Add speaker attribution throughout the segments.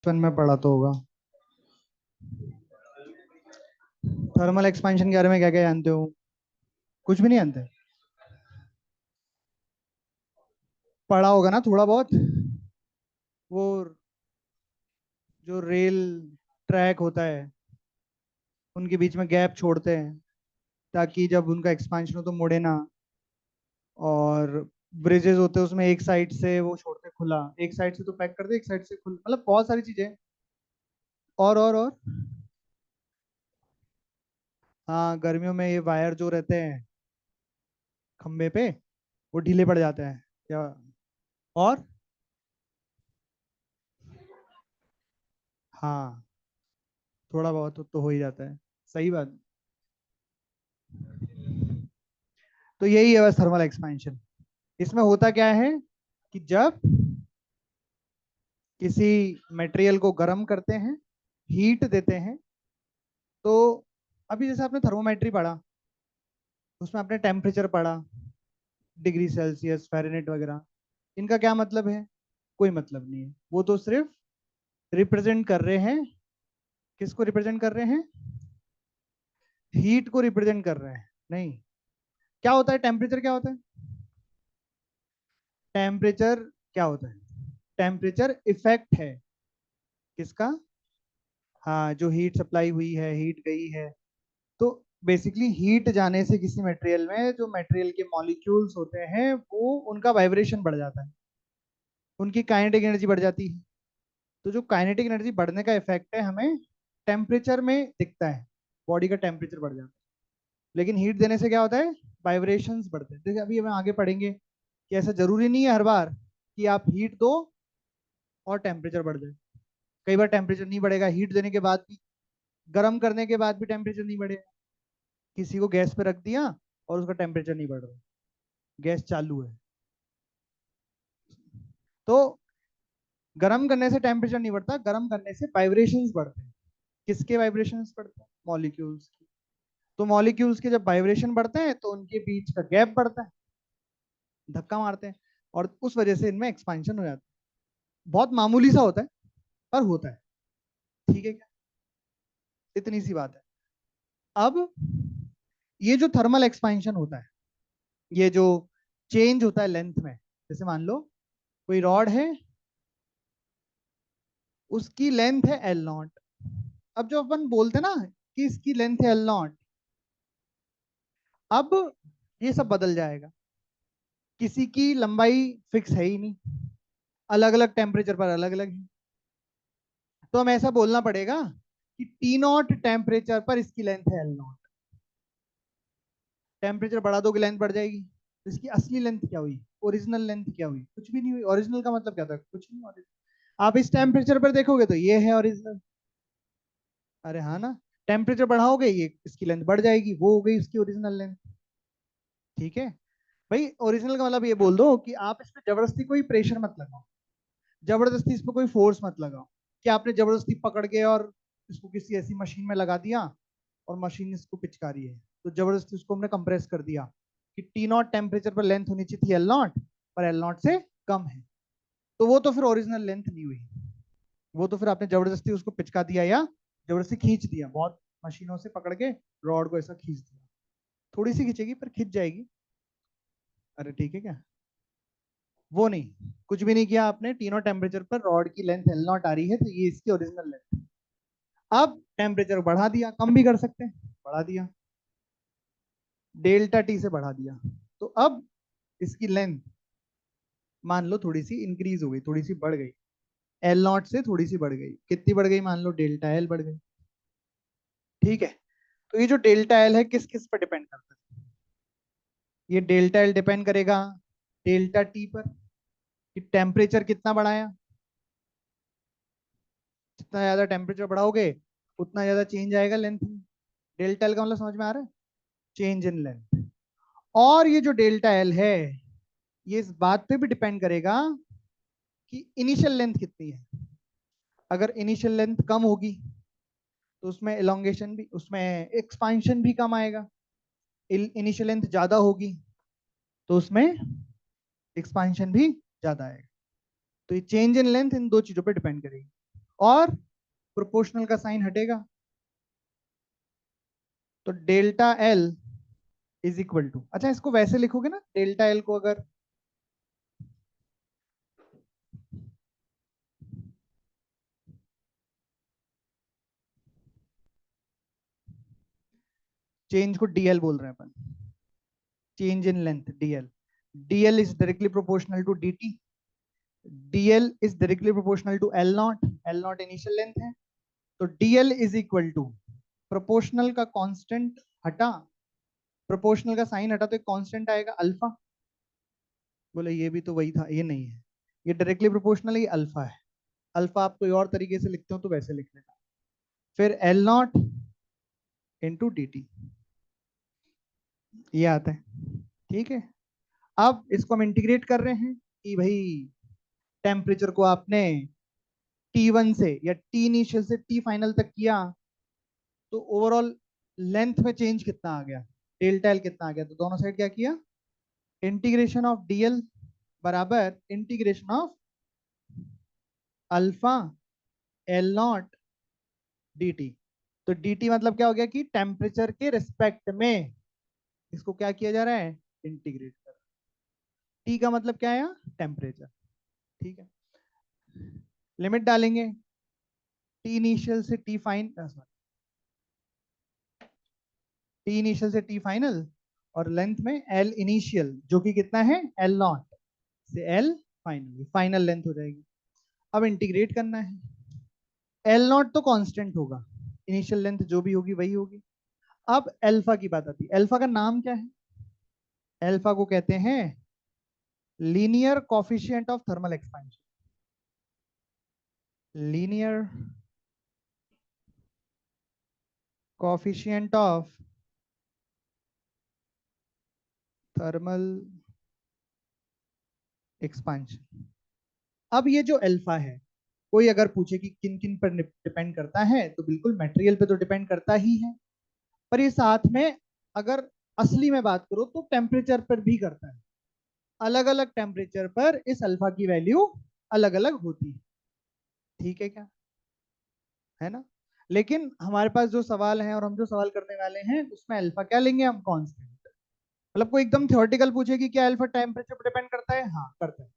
Speaker 1: बचपन में पढ़ा तो होगा। थर्मल एक्सपेंशन के बारे में क्या क्या जानते हो? कुछ भी नहीं जानते? पढ़ा होगा ना थोड़ा बहुत। वो जो रेल ट्रैक होता है, उनके बीच में गैप छोड़ते हैं ताकि जब उनका एक्सपेंशन हो तो मुड़े ना। और ब्रिजेस होते हैं, उसमें एक साइड से वो छोड़ते हैं खुला, एक साइड से तो पैक करते, एक साइड से खुला, मतलब बहुत सारी चीजें। और हाँ, गर्मियों में ये वायर जो रहते हैं खंबे पे, वो ढीले पड़ जाते हैं क्या? और हाँ, थोड़ा बहुत तो हो ही जाता है। सही बात। तो यही है बस थर्मल एक्सपेंशन। इसमें होता क्या है कि जब किसी मटेरियल को गर्म करते हैं, हीट देते हैं, तो अभी जैसे आपने थर्मोमेट्री पढ़ा, उसमें आपने टेम्परेचर पढ़ा, डिग्री सेल्सियस, फ़ारेनहाइट वगैरह। इनका क्या मतलब है? कोई मतलब नहीं है। वो तो सिर्फ रिप्रेजेंट कर रहे हैं। किसको रिप्रेजेंट कर रहे हैं? हीट को रिप्रेजेंट कर रहे हैं। नहीं। क्या होता है टेम्परेचर? क्या होता है टेम्परेचर? क्या होता है टेम्परेचर? इफेक्ट है। किसका? हाँ, जो हीट सप्लाई हुई है, हीट गई है। तो बेसिकली हीट जाने से किसी मटेरियल में जो मटेरियल के मॉलिक्यूल्स होते हैं, वो उनका वाइब्रेशन बढ़ जाता है, उनकी काइनेटिक एनर्जी बढ़ जाती है। तो जो काइनेटिक एनर्जी बढ़ने का इफेक्ट है, हमें टेम्परेचर में दिखता है। बॉडी का टेम्परेचर बढ़ जाता है। लेकिन हीट देने से क्या होता है? वाइब्रेशंस बढ़ते हैं। देखिए, अभी हम आगे पढ़ेंगे कि ऐसा जरूरी नहीं है हर बार कि आप हीट दो और टेम्परेचर बढ़ जाए। कई बार टेम्परेचर नहीं बढ़ेगा हीट देने के बाद भी, गर्म करने के बाद भी टेम्परेचर नहीं बढ़ेगा। किसी को गैस पे रख दिया और उसका टेम्परेचर नहीं बढ़ रहा, गैस चालू है। तो गर्म करने से टेम्परेचर नहीं बढ़ता, गर्म करने से वाइब्रेशंस बढ़ते हैं। किसके वाइब्रेशंस बढ़ते हैं? मॉलिक्यूल्स के। तो मॉलिक्यूल्स के जब वाइब्रेशन बढ़ते हैं तो उनके बीच का गैप बढ़ता है, धक्का मारते हैं, और उस वजह से इनमें एक्सपेंशन हो जाता है। बहुत मामूली सा होता है, पर होता है। ठीक है क्या? इतनी सी बात है। अब ये जो थर्मल एक्सपेंशन होता है, ये जो चेंज होता है लेंथ में, जैसे मान लो कोई रॉड है, उसकी लेंथ है एल नॉट। अब जो अपन बोलते हैं ना कि इसकी लेंथ है एल नॉट, अब ये सब बदल जाएगा। किसी की लंबाई फिक्स है ही नहीं, अलग अलग टेम्परेचर पर अलग अलग है। तो हमें ऐसा बोलना पड़ेगा कि टी नॉट टेम्परेचर पर इसकी लेंथ है एल नॉट। टेम्परेचर बढ़ा दोगे लेंथ बढ़ जाएगी। तो इसकी असली लेंथ क्या हुई? ओरिजिनल लेंथ क्या हुई? कुछ भी नहीं हुई। ओरिजिनल का मतलब क्या था? कुछ नहीं। ओरिजिनल आप इस टेम्परेचर पर देखोगे तो ये है ओरिजिनल। अरे हाँ ना। टेम्परेचर बढ़ाओगे, ये इसकी लेंथ बढ़ जाएगी, वो हो गई इसकी ओरिजिनल लेंथ। ठीक है भाई। ओरिजिनल का मतलब ये बोल दो कि आप इस पे जबरदस्ती कोई प्रेशर मत लगाओ, जबरदस्ती इस पे कोई फोर्स मत लगाओ, कि आपने जबरदस्ती पकड़ के और इसको किसी ऐसी मशीन में लगा दिया और मशीन इसको पिचका रही है, तो जबरदस्ती उसको हमने कंप्रेस कर दिया कि टी नॉट टेम्परेचर पर लेंथ होनी चाहिए थी एल नॉट, पर एल नॉट से कम है। तो वो तो फिर ओरिजिनल लेंथ नहीं हुई। वो तो फिर आपने जबरदस्ती उसको पिचका दिया या जबरदस्ती खींच दिया, बहुत मशीनों से पकड़ के रॉड को ऐसा खींच दिया। थोड़ी सी खींचेगी पर खींच जाएगी। अरे ठीक है क्या? वो नहीं, कुछ भी नहीं किया आपने, तीनों टेम्परेचर पर रॉड की लेंथ एल नॉट आ रही है, तो ये इसकी ओरिजिनल लेंथ है। अब टेम्परेचर बढ़ा दिया, कम भी कर सकते हैं, बढ़ा दिया, डेल्टा टी से बढ़ा दिया। तो अब इसकी लेंथ मान लो थोड़ी सी इंक्रीज हो गई, थोड़ी सी बढ़ गई, एल नॉट से थोड़ी सी बढ़ गई। कितनी बढ़ गई? मान लो डेल्टा एल बढ़ गई। ठीक है। तो ये जो डेल्टा एल है किस किस पर डिपेंड करता है? ये डेल्टा एल डिपेंड करेगा डेल्टा टी पर, कि टेम्परेचर कितना बढ़ाया। जितना ज्यादा टेम्परेचर बढ़ाओगे उतना ज्यादा चेंज आएगा लेंथ में। डेल्टा एल का मतलब समझ में आ रहा है? Change in length. और ये जो डेल्टा एल है, ये इस बात पे भी डिपेंड करेगा कि इनिशियल लेंथ कितनी है। अगर इनिशियल लेंथ कम होगी तो उसमें एलोंगेशन भी, उसमें एक्सपांशन भी कम आएगा। इनिशियल लेंथ ज्यादा होगी तो उसमें एक्सपांशन भी ज्यादा आएगा। तो ये चेंज इन लेंथ इन दो चीजों पे डिपेंड करेगी। और प्रोपोर्शनल का साइन हटेगा, तो delta L is equal to, अच्छा इसको वैसे लिखोगे ना, डेल्टा एल को अगर चेंज को डीएल बोल रहे हैं अपन, change in length DL, DL is directly proportional to dt, dl is directly proportional to L not initial length है, तो dl is equal to proportional का कांस्टेंट हटा, प्रोपोर्शनल का साइन हटा तो एक कांस्टेंट आएगा अल्फा, बोले ये भी तो वही था, ये नहीं है, ये डायरेक्टली प्रोपोर्शनल ही अल्फा है, अल्फा आप कोई और तरीके से लिखते हो तो वैसे लिख लेना, फिर L not into D T, ये आता है, ठीक है। अब इसको हम इंटीग्रेट कर रहे हैं कि भाई टेम्परेचर को आपने T1 से या T इनिशियल से T फाइनल तक किया, तो ओवरऑल लेंथ में चेंज कितना आ गया, डेल्टा एल कितना आ गया, तो दोनों साइड क्या किया, इंटीग्रेशन ऑफ डीएल बराबर integration of alpha L naught D T, तो डी टी मतलब क्या हो गया कि टेम्परेचर के रिस्पेक्ट में इसको क्या किया जा रहा है, इंटीग्रेट कर, टी का मतलब क्या है, टेम्परेचर, ठीक है। लिमिट डालेंगे, टी इनिशियल से टी फाइन, टी इनिशियल से टी फाइनल, और लेंथ में एल इनिशियल जो कि कितना है, एल नॉट से एल फाइनल, फाइनल लेंथ हो जाएगी। अब इंटीग्रेट करना है, एल नॉट तो कांस्टेंट होगा, इनिशियल लेंथ जो भी होगी वही होगी। अब अल्फा की बात आती है, अल्फा का नाम क्या है, अल्फा को कहते हैं linear coefficient of thermal expansion, linear coefficient of thermal expansion. अब ये जो अल्फा है, कोई अगर पूछे कि किन किन पर डिपेंड करता है, तो बिल्कुल मटेरियल पे तो डिपेंड करता ही है, पर ये साथ में अगर असली में बात करो तो टेम्परेचर पर भी करता है, अलग अलग टेम्परेचर पर इस अल्फा की वैल्यू अलग अलग होती है, ठीक है क्या, है ना। लेकिन हमारे पास जो सवाल है और हम जो सवाल करने वाले हैं उसमें अल्फा क्या लेंगे हम, कांस्टेंट, मतलब कोई एकदम थ्योरेटिकल पूछे कि क्या अल्फा टेम्परेचर पर डिपेंड करता है, हाँ करता है,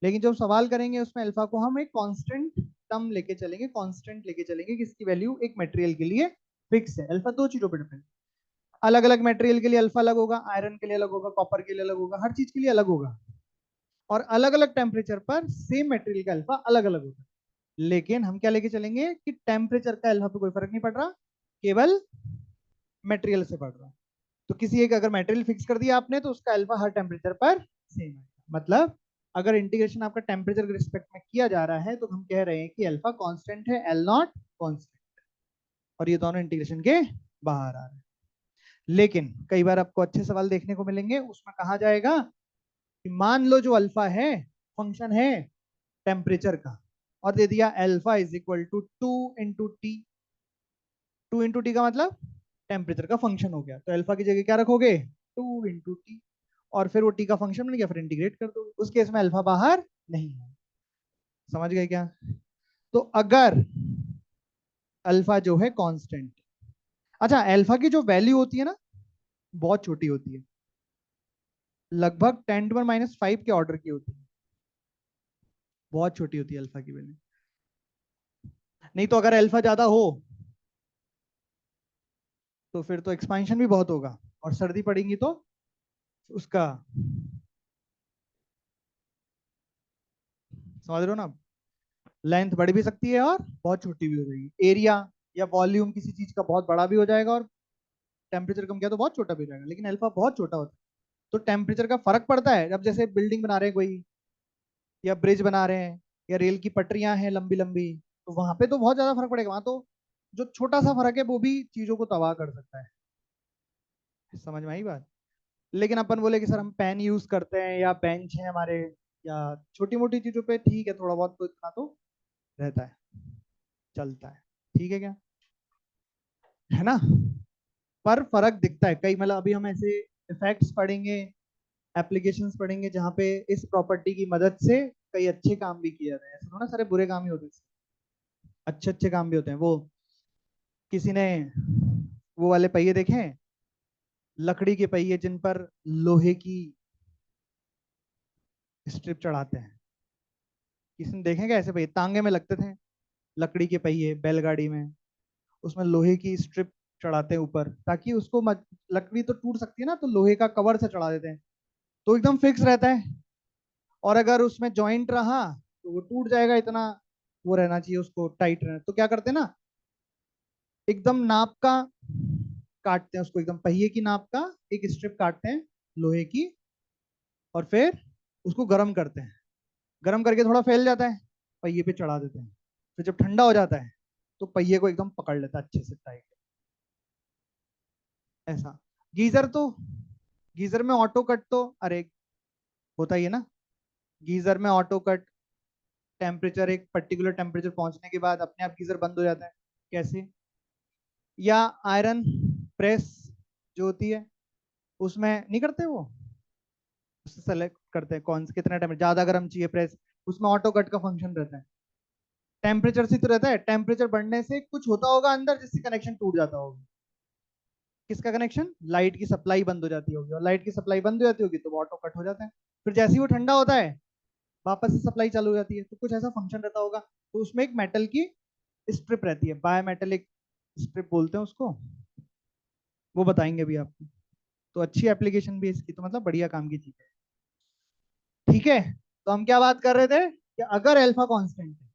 Speaker 1: लेकिन जब सवाल करेंगे उसमें अल्फा को हम एक कांस्टेंट टर्म लेके चलेंगे, कांस्टेंट लेके चलेंगे, किसकी वैल्यू एक मटेरियल के लिए फिक्स है, अल्फा दो चीजों पर डिपेंड, अलग अलग मटेरियल के लिए अल्फा अलग होगा, आयरन के लिए अलग होगा, कॉपर के लिए अलग होगा, हर चीज के लिए अलग होगा, और अलग अलग टेम्परेचर पर सेम मटेरियल का अल्फा अलग अलग होगा, लेकिन हम क्या लेके चलेंगे कि टेम्परेचर का अल्फा पे कोई फर्क नहीं पड़ रहा, केवल मटेरियल से पड़ रहा है, तो किसी एक अगर मटेरियल फिक्स कर दिया आपने तो उसका अल्फा हर टेम्परेचर पर सेम है, मतलब अगर इंटीग्रेशन आपका टेम्परेचर के रिस्पेक्ट में किया जा रहा है तो हम कह रहे हैं कि अल्फा कांस्टेंट है, एल नॉट कांस्टेंट, और ये दोनों इंटीग्रेशन के बाहर आ रहे हैं। लेकिन कई बार आपको अच्छे सवाल देखने को मिलेंगे, उसमें कहा जाएगा कि मान लो जो अल्फा है फंक्शन है टेम्परेचर का, और दे दिया alpha is equal to 2 × T, 2 × T का मतलब टेम्परेचर का फंक्शन हो गया, तो अल्फा की जगह क्या रखोगे, 2 × टी, और फिर वो टी का फंक्शन बन गया, फिर इंटीग्रेट कर दो, उस केस में अल्फा बाहर नहीं है, समझ गए क्या। तो अगर अल्फा जो है कांस्टेंट, अच्छा अल्फा की जो वैल्यू होती है ना बहुत छोटी होती है, लगभग 10⁻⁵ के ऑर्डर की होती है, बहुत छोटी होती है अल्फा की वैल्यू, नहीं तो अगर अल्फा ज्यादा हो तो फिर तो एक्सपांशन भी बहुत होगा, और सर्दी पड़ेगी तो उसका, समझ रहे हो ना, लेंथ बढ़ भी सकती है और बहुत छोटी भी हो जाएगी, एरिया या वॉल्यूम किसी चीज का बहुत बड़ा भी हो जाएगा, और टेम्परेचर कम किया तो बहुत छोटा भी हो जाएगा, लेकिन अल्फा बहुत छोटा होता है, तो टेम्परेचर का फर्क पड़ता है, जब जैसे बिल्डिंग बना रहे हैं कोई, या ब्रिज बना रहे हैं, या रेल की पटरियां हैं लंबी लंबी, तो वहां पे तो बहुत ज्यादा फर्क पड़ेगा, वहां तो जो छोटा सा फर्क है वो भी चीजों को तबाह कर सकता है, समझ में आई बात। लेकिन अपन बोले कि सर हम पेन यूज करते हैं या बेंच है हमारे, या छोटी मोटी चीजों पे ठीक है, थोड़ा बहुत तो इतना तो रहता है, चलता है, ठीक है क्या, है ना, पर फर्क दिखता है कई, मतलब अभी हम ऐसे इफेक्ट्स पढ़ेंगे, एप्लीकेशंस पढ़ेंगे जहाँ पे इस प्रॉपर्टी की मदद से कई अच्छे काम भी किए जाते हैं, ऐसा थोड़ा ना सारे बुरे काम ही होते हैं, अच्छे अच्छे काम भी होते हैं वो। किसी ने वो वाले पहिए देखे हैं, लकड़ी के पहिए जिन पर लोहे की स्ट्रिप चढ़ाते हैं? किसी ने देखे क्या ऐसे पहिए? तांगे में लगते थे, लकड़ी के पहिए बैलगाड़ी में, उसमें लोहे की स्ट्रिप चढ़ाते हैं ऊपर, ताकि उसको लकड़ी तो टूट सकती है ना, तो लोहे का कवर से चढ़ा देते हैं, तो एकदम फिक्स रहता है। और अगर उसमें जॉइंट रहा तो वो टूट जाएगा, इतना वो रहना चाहिए, उसको टाइट रहना। तो क्या करते हैं ना, एकदम नाप का काटते हैं उसको, एकदम पहिए की नाप का एक स्ट्रिप काटते हैं लोहे की, और फिर उसको गर्म करते हैं। गर्म करके थोड़ा फैल जाता है, पहिए पे चढ़ा देते हैं। फिर जब ठंडा हो जाता है तो पहिए को एकदम पकड़ लेता है अच्छे से टाइट। ऐसा। गीजर तो, गीजर में ऑटो कट तो अरे होता ही है ना। गीजर में ऑटो कट, टेम्परेचर एक पर्टिकुलर टेम्परेचर पहुंचने के बाद अपने आप गीजर बंद हो जाता है। कैसे? या आयरन प्रेस जो होती है, उसमें नहीं करते वो, उससे सेलेक्ट करते हैं कौन से कितना टेम्परेचर ज्यादा गर्म चाहिए प्रेस, उसमें ऑटो कट का फंक्शन रहता है। टेम्परेचर से तो रहता है, टेम्परेचर बढ़ने से कुछ होता होगा अंदर जिससे कनेक्शन टूट जाता होगा। किसका कनेक्शन? लाइट की सप्लाई बंद हो जाती होगी, और लाइट की सप्लाई बंद हो जाती होगी तो वो ऑटो कट हो जाता है। फिर जैसे ही वो ठंडा होता है वापस से सप्लाई चालू हो जाती है, तो कुछ ऐसा फंक्शन रहता होगा। तो उसमें एक मेटल की स्ट्रिप रहती है, बाय मेटेलिक स्ट्रिप बोलते हैं उसको, वो बताएंगे अभी आपको। तो अच्छी एप्लीकेशन भी है इसकी, तो मतलब बढ़िया काम की चीज है। ठीक है, तो हम क्या बात कर रहे थे कि अगर अल्फा कांस्टेंट है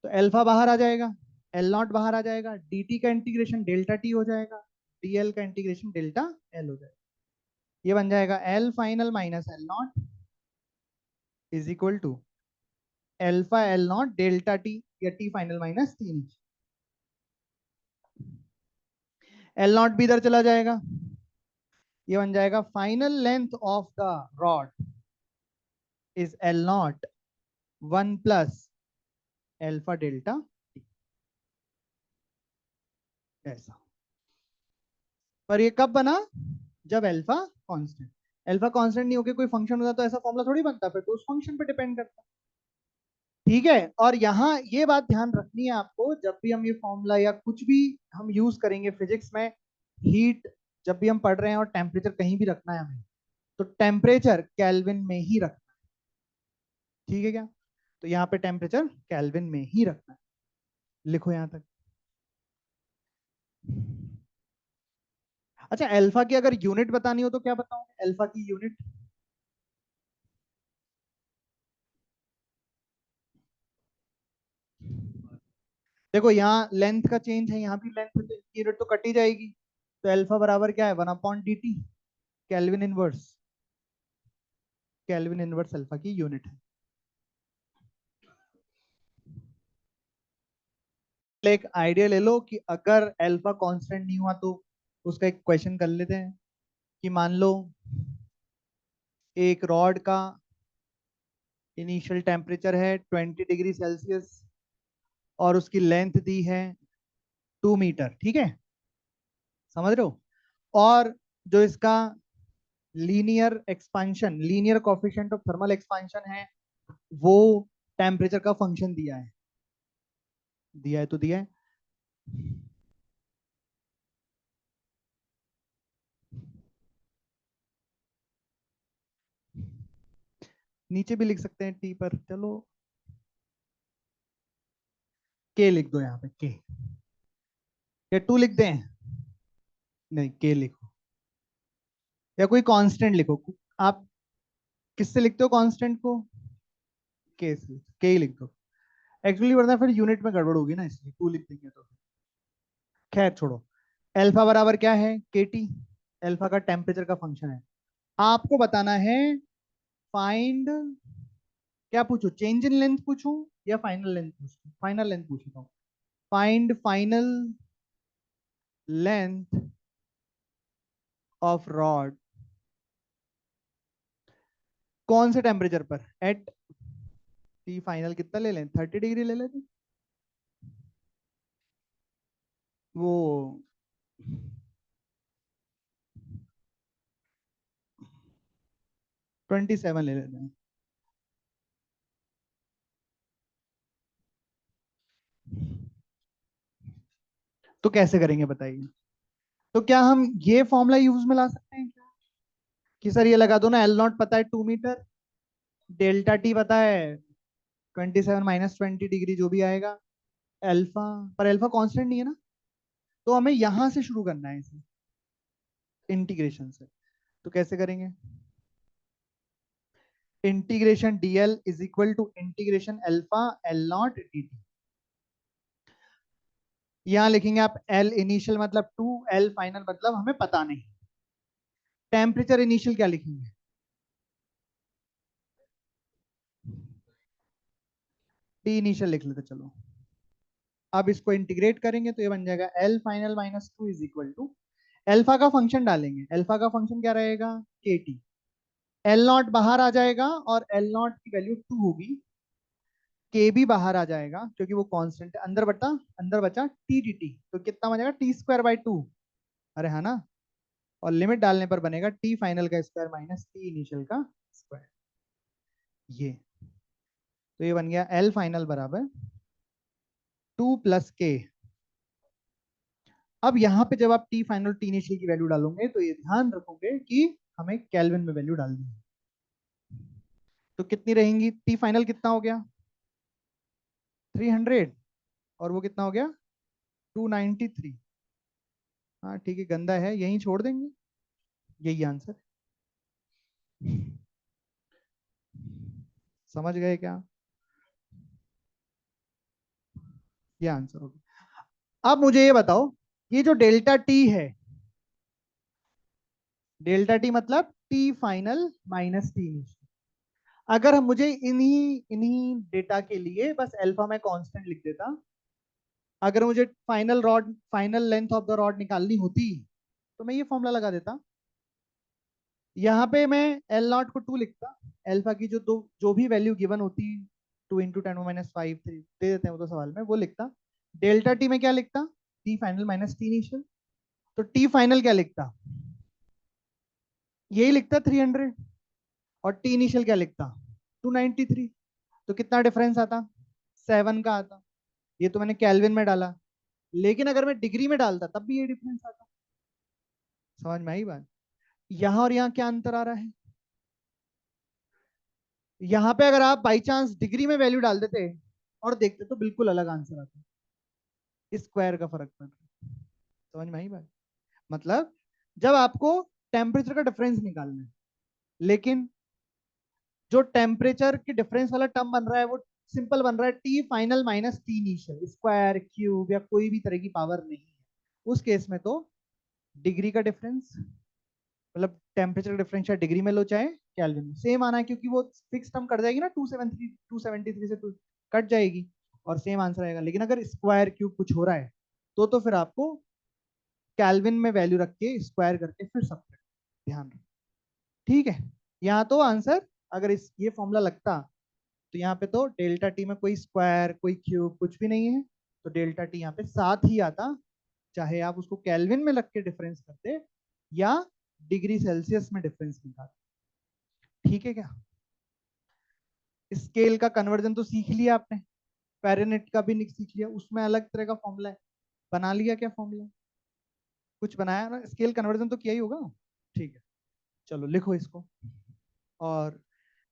Speaker 1: तो अल्फा बाहर आ जाएगा, एल नॉट बाहर आ जाएगा, डी टी का इंटीग्रेशन डेल्टा टी हो जाएगा, डी एल का इंटीग्रेशन डेल्टा एल हो जाएगा। ये बन जाएगा L final minus L naught is equal to alpha L naught delta T, या T final minus T initial. L naught भी इधर चला जाएगा, ये बन जाएगा final length of the rod is L naught one plus alpha delta, ऐसा। पर ये कब बना? जब अल्फा कांस्टेंट। अल्फा कांस्टेंट नहीं होके कोई फंक्शन होता तो ऐसा फॉर्मूला थोड़ी बनता, फिर तो उस फंक्शन पे डिपेंड करता। ठीक है, और यहाँ ये बात ध्यान रखनी है आपको, जब भी हम ये फॉर्मूला या कुछ भी हम यूज करेंगे फिजिक्स में, हीट जब भी हम पढ़ रहे हैं और टेम्परेचर कहीं भी रखना है हमें, तो टेम्परेचर केल्विन में ही रखना है। ठीक है क्या? तो यहाँ पे टेम्परेचर केल्विन में ही रखना है, लिखो यहाँ तक। अच्छा, अल्फा की अगर यूनिट बतानी हो तो क्या बताऊंगे अल्फा की यूनिट? देखो यहाँ लेंथ का चेंज है, यहाँ भी लेंथ यूनिट तो कट ही जाएगी। तो अल्फा बराबर क्या है? One upon D T, kelvin inverse. Kelvin inverse alpha की यूनिट है। एक आइडिया ले लो कि अगर अल्फा कांस्टेंट नहीं हुआ तो उसका एक क्वेश्चन कर लेते हैं। कि मान लो एक रॉड का इनिशियल टेम्परेचर है 20 डिग्री सेल्सियस, और उसकी लेंथ दी है 2 मीटर, ठीक है? समझ रहे हो? और जो इसका linear expansion, linear coefficient of thermal expansion है, वो टेम्परेचर का फंक्शन दिया है। दिया है तो दिया है। नीचे भी लिख सकते हैं टी पर, चलो के लिख दो यहाँ पे, के। या टू लिख दें? नहीं, के लिखो, या कोई कांस्टेंट लिखो। आप किससे लिखते हो कांस्टेंट को? के से, के ही लिख दो। एक्चुअली वरना फिर यूनिट में गड़बड़ होगी ना, इसलिए टू लिख देंगे तो। खैर छोड़ो। अल्फा बराबर क्या है? के टी। अल्फा का टेम्परेचर का फंक्शन है। आपको बताना है फाइंड, क्या पूछू, चेंज इन लेंथ पूछूं या फाइनल लेंथ पूछूं? फाइनल लेंथ पूछता हूँ। Find final length of rod कौन से टेम्परेचर पर? एट टी फाइनल कितना ले लें? 30 डिग्री ले लेते। वो 27 ले लेते हैं। तो कैसे करेंगे बताइए। तो क्या हम ये फॉर्मूला यूज में ला सकते हैं क्या, कि सर ये लगा दो ना, एल नॉट पता है 2 मीटर, डेल्टा टी पता है 27 - 20 डिग्री जो भी आएगा, अल्फा, पर अल्फा कांस्टेंट नहीं है ना, तो हमें यहां से शुरू करना है इसे, इंटीग्रेशन से। तो कैसे करेंगे, integration DL is equal to integration alpha L naught D T. यहां लिखेंगे आप एल इनिशियल मतलब 2, एल फाइनल मतलब हमें पता नहीं। टेम्परेचर इनिशियल क्या लिखेंगे, टी इनिशियल लिख लेते चलो। अब इसको इंटीग्रेट करेंगे तो ये बन जाएगा L final -2 is equal to, alpha का फंक्शन डालेंगे, एल्फा का फंक्शन क्या रहेगा, के टी। एल नॉट बाहर आ जाएगा और एल नॉट की वैल्यू 2 होगी, के भी बाहर आ जाएगा क्योंकि वो कांस्टेंट है, अंदर बचा टी डी टी, तो कितना बन जाएगा T²/2। अरे है ना, और लिमिट डालने पर बनेगा टी फाइनल का स्क्वायर माइनस टी इनिशियल का स्क्वायर। ये तो ये बन गया एल फाइनल बराबर 2 + के। अब यहाँ पे जब आप टी फाइनल टी इनिशियल की वैल्यू डालोगे तो ये ध्यान रखोगे कि हमें केल्विन में वैल्यू डालनी है। तो कितनी रहेंगी, टी फाइनल कितना हो गया 300, और वो कितना हो गया 293। हाँ ठीक है, गंदा है, यहीं छोड़ देंगे, यही आंसर। समझ गए क्या, ये आंसर हो गया। अब मुझे ये बताओ, ये जो डेल्टा टी है, डेल्टा टी मतलब T final minus T initial, अगर हम मुझे इन्हीं इन्हीं डेटा के लिए बस अल्फा में कांस्टेंट लिख देता, अगर मुझे final length of the rod निकालनी होती तो मैं ये फॉर्मूला लगा देता। यहाँ पे मैं एल नॉट को 2 लिखता, अल्फा की जो भी वैल्यू गिवन होती, 2 × 10⁻⁵ दे देते हैं वो तो सवाल में, वो लिखता। डेल्टा टी में क्या लिखता, T final minus T initial, तो टी फाइनल क्या लिखता, यही लिखता 300, और टी इनिशियल क्या लिखता 293। तो कितना डिफरेंस आता, 7 का आता। ये तो मैंने केल्विन में डाला, लेकिन अगर मैं डिग्री में डालता तब भी ये डिफरेंस आता। समझ में आई बात, यहां और यहां क्या अंतर आ रहा है, यहां पे अगर आप बाई चांस डिग्री में वैल्यू डाल देते और देखते तो बिल्कुल अलग आंसर आता, स्क्वायर का फर्क पड़ रहा है। समझ में आई बात, मतलब जब आपको टेम्परेचर का डिफरेंस निकालना है, लेकिन जो टेम्परेचर के डिफरेंस वाला टर्म बन रहा है वो सिंपल बन रहा है T final minus T initial, square cube या कोई भी तरह की पावर नहीं है, उस केस में तो डिग्री का डिफरेंस, मतलब टेम्परेचर का डिफरेंस चाहे डिग्री में लो चाहे केल्विन में, सेम आना है, क्योंकि वो फिक्स टर्म कट जाएगी ना, 273 से कट जाएगी और सेम आंसर आएगा। लेकिन अगर स्क्वायर क्यूब कुछ हो रहा है तो फिर आपको केल्विन में वैल्यू रख के स्क्वायर करके फिर सब ध्यान रखो, ठीक है। यहाँ तो आंसर अगर इस ये फॉर्मूला लगता तो यहाँ पे तो डेल्टा टी में कोई स्क्वायर कोई क्यूब कुछ भी नहीं है, तो डेल्टा टी यहाँ पे साथ ही आता, चाहे आप उसको केल्विन में लग के डिफरेंस करते या डिग्री सेल्सियस में डिफरेंस निकालते। ठीक है क्या, स्केल का कन्वर्जन तो सीख लिया आपने, फेरेनहीट का भी सीख लिया, उसमें अलग तरह का फॉर्मूला है, बना लिया क्या फॉर्मूला, कुछ बनाया ना, स्केल कन्वर्जन तो किया ही होगा। ठीक है, चलो लिखो इसको। और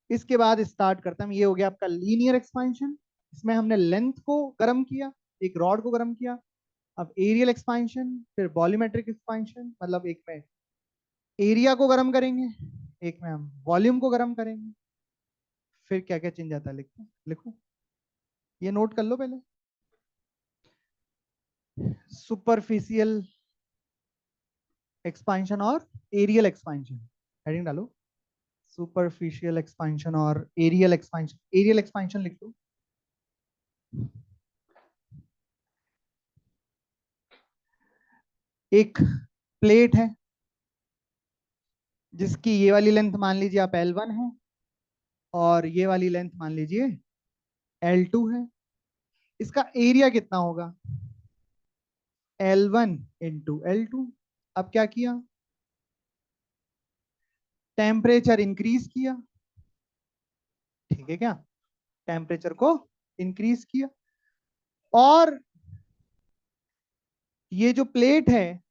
Speaker 1: इसके बाद स्टार्ट करता हूँ, ये हो गया आपका लीनियर एक्सपेंशन, इसमें हमने लेंथ को गर्म किया, एक रॉड को गर्म किया। अब एरियल एक्सपेंशन, फिर वॉल्यूमेट्रिक एक्सपेंशन, मतलब एक में एरिया को गर्म करेंगे, एक में हम वॉल्यूम को गर्म करेंगे। फिर क्या क्या चेंज आता है लिखो लिखो, ये नोट कर लो पहले। सुपरफिशियल एक्सपेंशन और एरियल एक्सपेंशन, हेडिंग डालो, सुपरफिशियल एक्सपेंशन और एरियल एक्सपेंशन। एरियल एक्सपेंशन लिख दो, एक प्लेट है जिसकी ये वाली लेंथ मान लीजिए आप L1 है, और ये वाली लेंथ मान लीजिए L2 है, इसका एरिया कितना होगा L1 × L2। अब क्या किया, टेम्परेचर इंक्रीज किया, ठीक है क्या, टेम्परेचर को इंक्रीज किया, और ये जो प्लेट है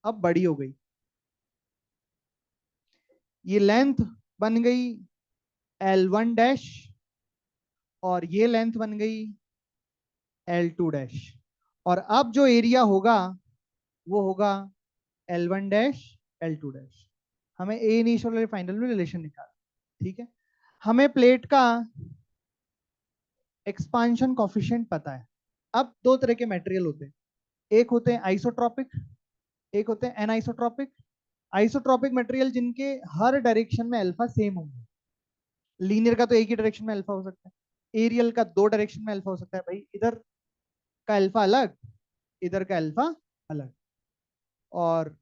Speaker 1: अब बड़ी हो गई, ये लेंथ बन गई L1 डैश और ये लेंथ बन गई L2 डैश। और अब जो एरिया होगा वो होगा L1 डैश L2 डैश। हमें ए इनिशियल और फाइनल में रिलेशन निकाल, ठीक है। हमें प्लेट का एक्सपांशन कॉफिशिएंट पता है। अब दो तरह के मटेरियल होते हैं, एक होते हैं आइसोट्रॉपिक, एक होते हैं एनाइसोट्रॉपिक। आइसोट्रॉपिक मटेरियल जिनके हर डायरेक्शन में अल्फा सेम होंगे। लीनियर का तो एक ही डायरेक्शन में अल्फा हो सकता है, एरियल का दो डायरेक्शन में अल्फा हो सकता है। भाई इधर का अल्फा अलग, इधर का अल्फा अलग। और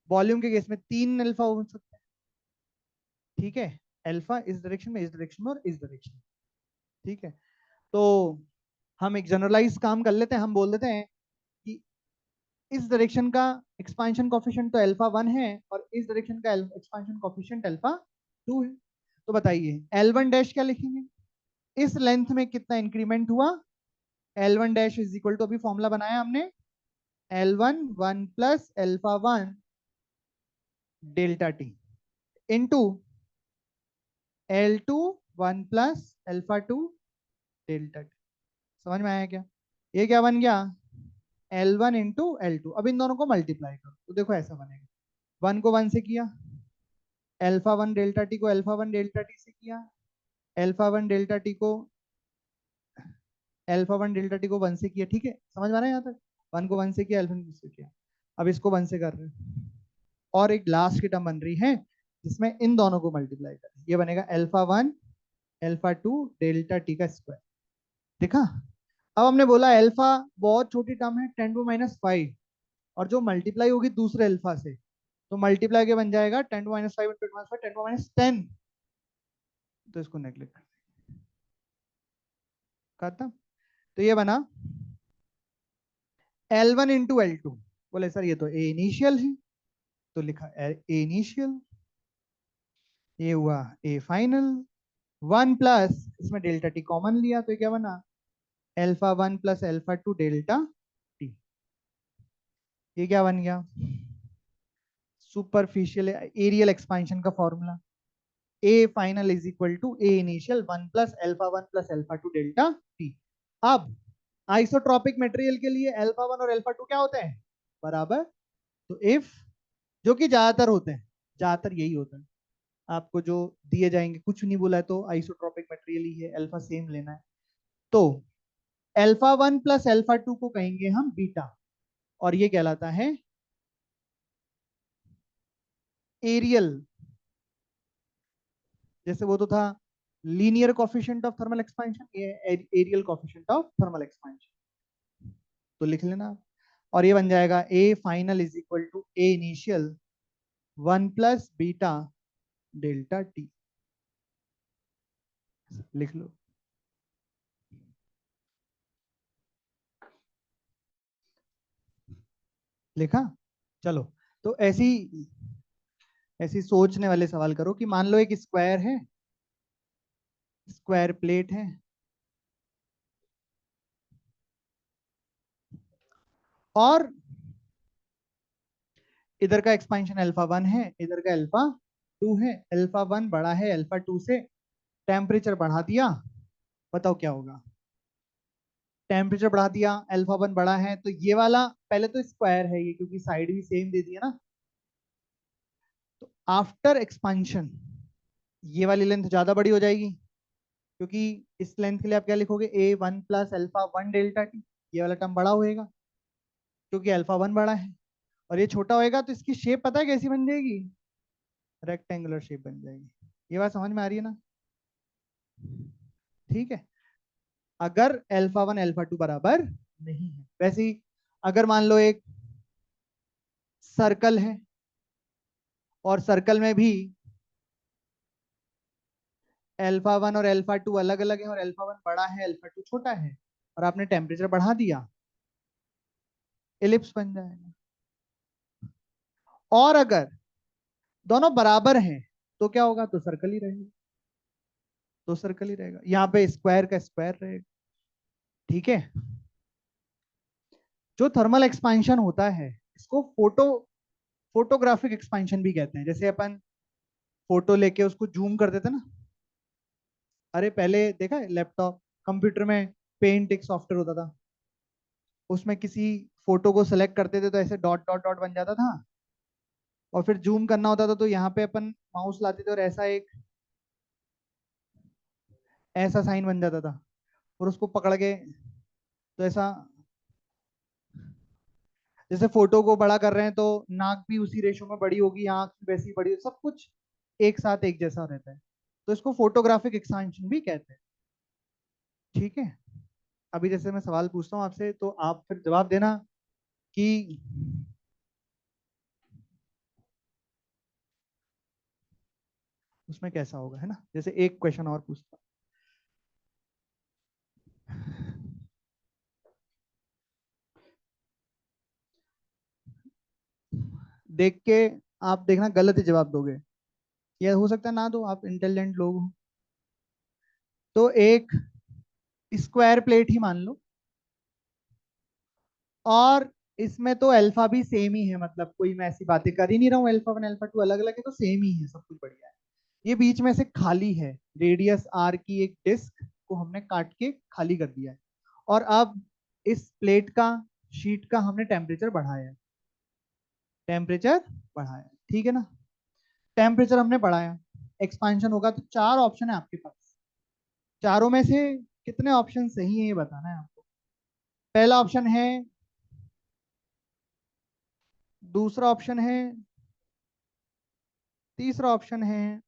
Speaker 1: वॉल्यूम के केस में तीन अल्फा हो सकता है, ठीक है। अल्फा इस डायरेक्शन में, इस डायरेक्शन में और इस डायरेक्शन में, ठीक है। तो हम एक जनरलाइज काम कर लेते हैं, हम बोल देते हैं कि इस डायरेक्शन का एक्सपांशन कोफिशिएंट तो अल्फा 1 है और इस डायरेक्शन का एक्सपांशन कोफिशिएंट अल्फा 2 है। तो बताइए L1 डैश क्या लिखेंगे, इस लेंथ में कितना इंक्रीमेंट हुआ। L1 dash is equal to, अभी फॉर्मूला बनाया हमने, L1 1 plus alpha 1 delta T into L2 1 plus alpha 2 delta T. समझ में आया क्या? ये क्या बन गया, L1 इंटू L2। अब इन दोनों को मल्टीप्लाई करो तो देखो ऐसा बनेगा, 1 को 1 से किया, अल्फा 1 डेल्टा टी को अल्फा 1 डेल्टा टी से किया, अल्फा 1 डेल्टा टी को अल्फा 1 डेल्टा टी को 1 से किया, ठीक है। समझ में आ रहा है यहाँ तक? 1 को 1 से किया, अल्फा 1 से किया। अब इसको 1 से कर रहे हैं और एक लास्ट की टर्म बन रही है जिसमें इन दोनों को मल्टीप्लाई करें, ये बनेगा अल्फा 1 अल्फा 2 डेल्टा टी का स्क्वायर। देखा? अब हमने बोला अल्फा बहुत छोटी टर्म है, 10⁻⁵, और जो मल्टीप्लाई होगी दूसरे अल्फा से, तो मल्टीप्लाई के बन जाएगा 10⁻⁵ इंटू 10⁻10। तो इसको नेग्लेक्ट खत्म। तो ये बना L1 इंटू L2। बोले सर ये तो ए इनिशियल है, तो लिखा ए इनिशियल, ये हुआ ए फाइनल। 1 प्लस इसमें डेल्टा टी कॉमन लिया तो ये क्या बना, alpha 1 plus alpha 2 delta T. ये क्या बन गया, सुपरफिशियल एरियल एक्सपांशन का formula, A final is equal to A initial 1 plus alpha 1 plus alpha 2 delta T. अब आइसोट्रॉपिक मटेरियल के लिए अल्फा 1 और अल्फा 2 क्या होते हैं, बराबर। तो इफ, जो कि ज्यादातर होते हैं, ज्यादातर यही होता है, आपको जो दिए जाएंगे कुछ नहीं बोला है तो आइसोट्रॉपिक मटेरियल ही है, अल्फा सेम लेना है। तो अल्फा 1 प्लस अल्फा 2 को कहेंगे हम बीटा, और ये कहलाता है एरियल। जैसे वो तो था linear coefficient of thermal expansion, ये areal coefficient of thermal expansion, तो लिख लेना। और ये बन जाएगा A final is equal to A initial 1 plus beta delta T. लिख लो। लिखा? चलो, तो ऐसी ऐसी सोचने वाले सवाल करो कि मान लो एक स्क्वायर है, स्क्वायर प्लेट है, और इधर का एक्सपेंशन अल्फा 1 है, इधर का अल्फा 2 है। अल्फा 1 बड़ा है अल्फा 2 से, टेम्परेचर बढ़ा दिया, बताओ क्या होगा। टेम्परेचर बढ़ा दिया, अल्फा 1 बड़ा है, तो ये वाला पहले तो स्क्वायर है ये, क्योंकि साइड भी सेम दे दिया ना। तो आफ्टर एक्सपांशन ये वाली लेंथ ज्यादा बड़ी हो जाएगी, क्योंकि इस लेंथ के लिए आप क्या लिखोगे, ए 1 प्लस अल्फा 1 डेल्टा टी। ये वाला टर्म बड़ा होएगा क्योंकि अल्फा 1 बड़ा है, और ये छोटा होएगा तो इसकी शेप पता है कैसी बन जाएगी, रेक्टेंगुलर शेप बन जाएगी। ये बात समझ में आ रही है ना? ठीक है। अगर अल्फा 1 अल्फा 2 बराबर नहीं है, वैसे ही अगर मान लो एक सर्कल है और सर्कल में भी अल्फा 1 और अल्फा 2 अलग अलग है, और अल्फा 1 बड़ा है अल्फा 2 छोटा है, और आपने टेम्परेचर बढ़ा दिया, एलिप्स बन जाएगा। और अगर दोनों बराबर हैं तो क्या होगा, तो सर्कल ही रहेगा, तो सर्कल ही रहेगा, यहाँ पे स्क्वायर का स्क्वायर रहेगा। ठीक है। जो थर्मल एक्सपेंशन होता है इसको फोटोग्राफिक एक्सपेंशन भी कहते हैं। जैसे अपन फोटो लेके उसको जूम कर देते ना। अरे पहले देखा है लैपटॉप कंप्यूटर में पेंट एक सॉफ्टवेयर होता था, उसमें किसी फोटो को सेलेक्ट करते थे तो ऐसे डॉट डॉट डॉट बन जाता था, और फिर जूम करना होता था तो यहाँ पे अपन माउस लाते थे और ऐसा एक ऐसा साइन बन जाता था, और उसको पकड़ के तो ऐसा, जैसे फोटो को बड़ा कर रहे हैं तो नाक भी उसी रेशो में बड़ी होगी, आंख भी वैसी बड़ी, सब कुछ एक साथ एक जैसा रहता है। तो इसको फोटोग्राफिक एक्सपेंशन भी कहते हैं। ठीक है, अभी जैसे मैं सवाल पूछता हूँ आपसे तो आप फिर जवाब देना कि उसमें कैसा होगा, है ना। जैसे एक क्वेश्चन और पूछता हूँ। देख के आप देखना गलत ही जवाब दोगे, या हो सकता है ना दो, आप इंटेलिजेंट लोग हो। तो एक स्क्वायर प्लेट ही मान लो, और इसमें तो अल्फा भी सेम ही है, मतलब कोई मैं ऐसी बातें कर ही नहीं रहा हूँ, अल्फा वन अल्फा टू अलग अलग है तो सेम ही है, सब कुछ बढ़िया है। ये बीच में से खाली है, रेडियस आर की एक डिस्क को हमने काट के खाली कर दिया है, और अब इस प्लेट का, शीट का हमने टेम्परेचर बढ़ाया है। टेम्परेचर बढ़ाया, ठीक है ना। टेम्परेचर हमने बढ़ाया, एक्सपांशन होगा, तो चार ऑप्शन है आपके पास। चारों में से कितने ऑप्शन सही है ये बताना है आपको। पहला ऑप्शन है, दूसरा ऑप्शन है, तीसरा ऑप्शन है,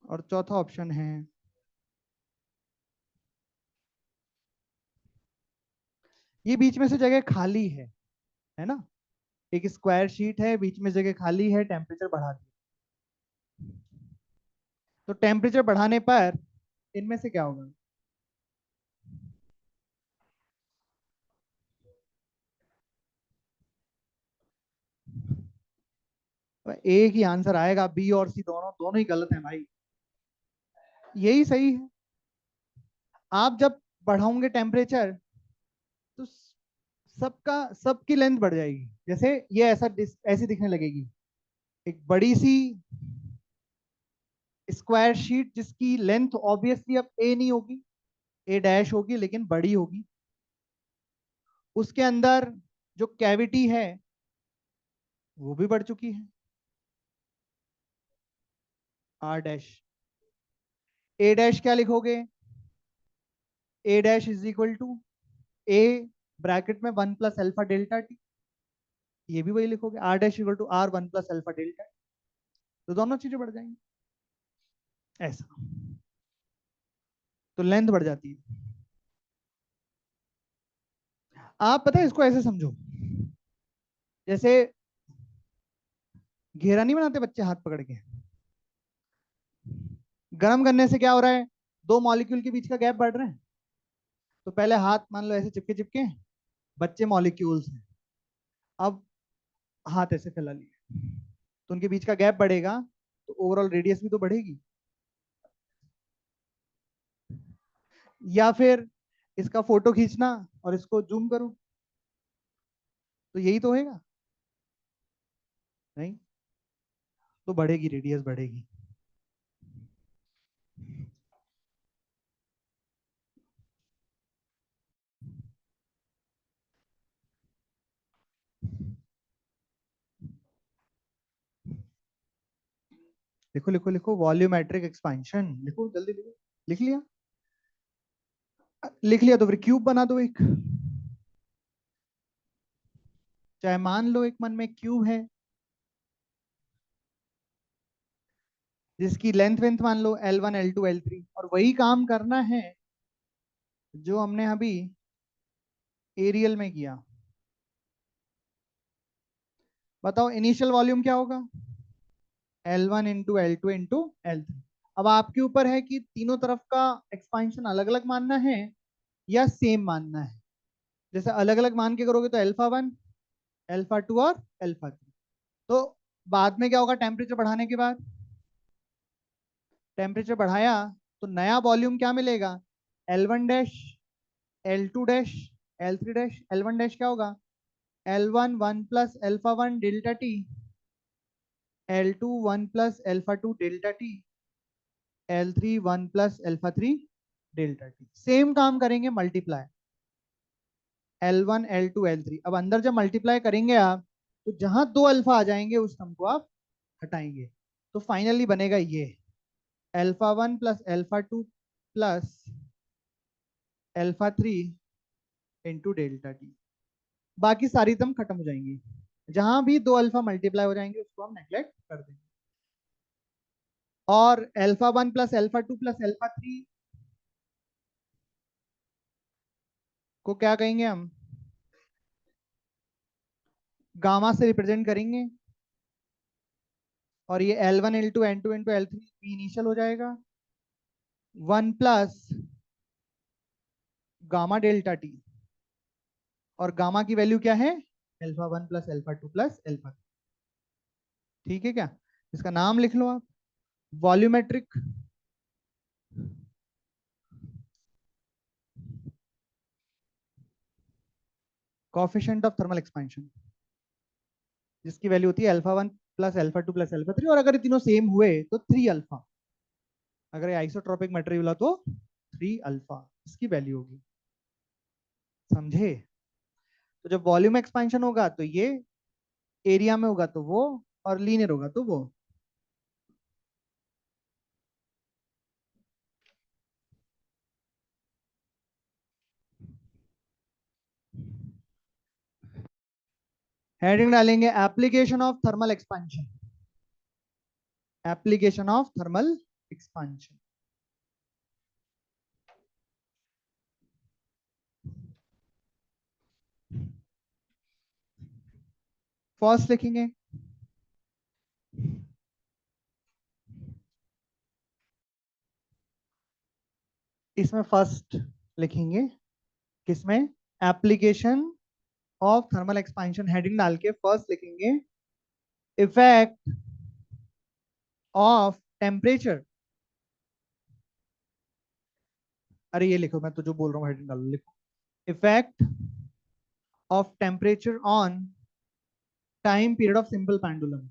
Speaker 1: और चौथा ऑप्शन है। ये बीच में से जगह खाली है ना। एक स्क्वायर शीट है, बीच में जगह खाली है, टेम्परेचर बढ़ा दिया। तो टेम्परेचर बढ़ाने पर इनमें से क्या होगा। तो एक ही आंसर आएगा, बी और सी दोनों दोनों ही गलत है भाई। यही सही है। आप जब बढ़ाओगे टेम्परेचर तो सबका सबकी लेंथ बढ़ जाएगी। जैसे ये ऐसा ऐसी दिखने लगेगी, एक बड़ी सी स्क्वायर शीट जिसकी लेंथ ऑब्वियसली अब ए नहीं होगी, ए डैश होगी लेकिन बड़ी होगी। उसके अंदर जो कैविटी है वो भी बढ़ चुकी है, आर डैश। ए डैश क्या लिखोगे, A dash is equal to A bracket में 1 + α∆t। ये भी वही लिखोगे, R dash equal to R 1 + α∆t। तो दोनों चीजें बढ़ जाएंगी ऐसा, तो लेंथ बढ़ जाती है। आप पता है इसको ऐसे समझो, जैसे घेरा नहीं बनाते बच्चे हाथ पकड़ के, गर्म करने से क्या हो रहा है, दो मॉलिक्यूल के बीच का गैप बढ़ रहा है। तो पहले हाथ मान लो ऐसे चिपके चिपके, बच्चे मॉलिक्यूल्स हैं, अब हाथ ऐसे फैला लिए तो उनके बीच का गैप बढ़ेगा, तो ओवरऑल रेडियस भी तो बढ़ेगी। या फिर इसका फोटो खींचना और इसको जूम करो, तो यही तो होगा। नहीं, तो बढ़ेगी, रेडियस बढ़ेगी। लिखो लिखो लिखो, वॉल्यूमेट्रिक एक्सपेंशन लिखो, जल्दी लिखो। लिख लिया, लिख लिया तो फिर क्यूब बना दो एक, चाहे मान लो एक मन में क्यूब है जिसकी लेंथ वेंथ मान लो L1 L2 L3, और वही काम करना है जो हमने अभी एरियल में किया। बताओ इनिशियल वॉल्यूम क्या होगा, L1 into L2 into L3। अब आपके ऊपर है कि तीनों तरफ का एक्सपांशन अलग अलग मानना है या सेम मानना है। जैसे अलग अलग मान के करोगे तो अल्फा 1 अल्फा 2 और अल्फा 3। तो बाद में क्या होगा, टेम्परेचर बढ़ाने के बाद, टेम्परेचर बढ़ाया तो नया वॉल्यूम क्या मिलेगा, L1 dash L2 dash L3 dash L1 dash क्या होगा, L1 1 plus alpha 1 delta T, L2 1 plus alpha 2 delta T, L3 1 plus alpha 3 delta T. Same काम करेंगे मल्टीप्लाई, L1 L2 L3। अब अंदर जब मल्टीप्लाई करेंगे आप, तो जहां दो अल्फा आ जाएंगे उस टर्म को आप हटाएंगे, तो फाइनली बनेगा ये alpha 1 plus alpha 2 plus alpha 3 into delta T. बाकी सारी टर्म खत्म हो जाएंगी, जहां भी दो अल्फा मल्टीप्लाई हो जाएंगे उसको हम नेग्लेक्ट कर देंगे। और alpha 1 plus alpha 2 plus alpha 3 को क्या कहेंगे हम, गामा से रिप्रेजेंट करेंगे, और ये L1 L2 N2 into L3 initial हो जाएगा 1 प्लस गामा डेल्टा टी, और गामा की वैल्यू क्या है, alpha 1 plus alpha 2 plus alpha. ठीक है क्या, इसका नाम लिख लो आप, volumetric coefficient of thermal expansion, जिसकी वैल्यू होती है alpha 1 plus alpha 2 plus alpha 3, और अगर ये तीनों सेम हुए तो 3 अल्फा, अगर ये आइसोट्रोपिक मटेरियल तो 3 अल्फा इसकी वैल्यू होगी। समझे, तो जब वॉल्यूम एक्सपेंशन होगा तो ये, एरिया में होगा तो वो, और लीनियर होगा तो वो। हेडिंग डालेंगे application of thermal expansion, application of thermal expansion. First लिखेंगे, इसमें फर्स्ट लिखेंगे, किसमें, application of thermal expansion, heading डाल के फर्स्ट लिखेंगे इफेक्ट ऑफ टेम्परेचर। अरे ये लिखो, मैं तो जो बोल रहा हूँ हेडिंग डालो, लिखो effect of temperature on time period of simple pendulum.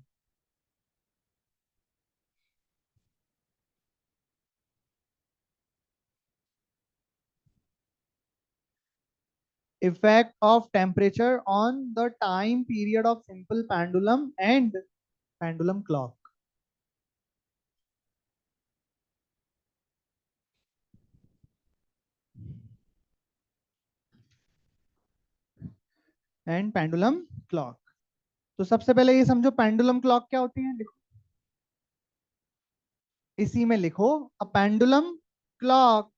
Speaker 1: Effect of temperature on the time period of simple pendulum and pendulum clock. And pendulum clock. तो सबसे पहले ये समझो पेंडुलम क्लॉक क्या होती है, लिखो इसी में लिखो, a pendulum clock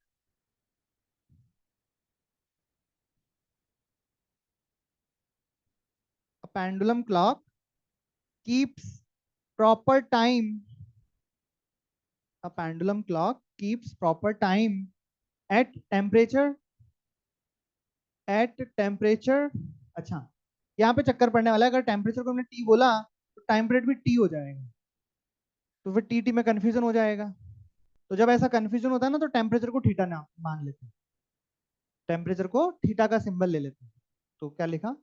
Speaker 1: a pendulum clock keeps proper time, a pendulum clock keeps proper time at temperature, at temperature। अच्छा, यहाँ पे चक्कर पड़ने वाला है, अगर टेम्परेचर को हमने टी बोला तो टाइम पीरियड भी टी हो जाएगा, तो फिर टी टी में कंफ्यूजन हो जाएगा। तो जब ऐसा कंफ्यूजन होता है ना, तो टेम्परेचर को थीटा ना मान लेते हैं, टेम्परेचर को थीटा का सिंबल ले लेते हैं। तो क्या लिखा,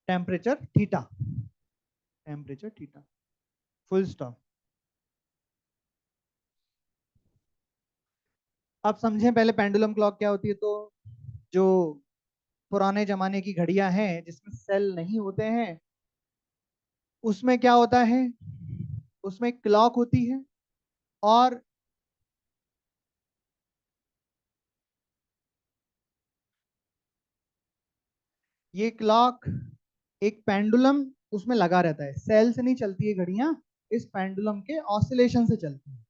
Speaker 1: temperature theta, temperature theta, full stop. अब समझें पहले पेंडुलम क्लॉक क्या होती है। तो जो पुराने जमाने की घड़ियां हैं जिसमें सेल नहीं होते हैं, उसमें क्या होता है, उसमें क्लॉक होती है, और ये क्लॉक एक पेंडुलम उसमें लगा रहता है, सेल से नहीं चलती है घड़ियां, इस पेंडुलम के ऑसिलेशन से चलती है।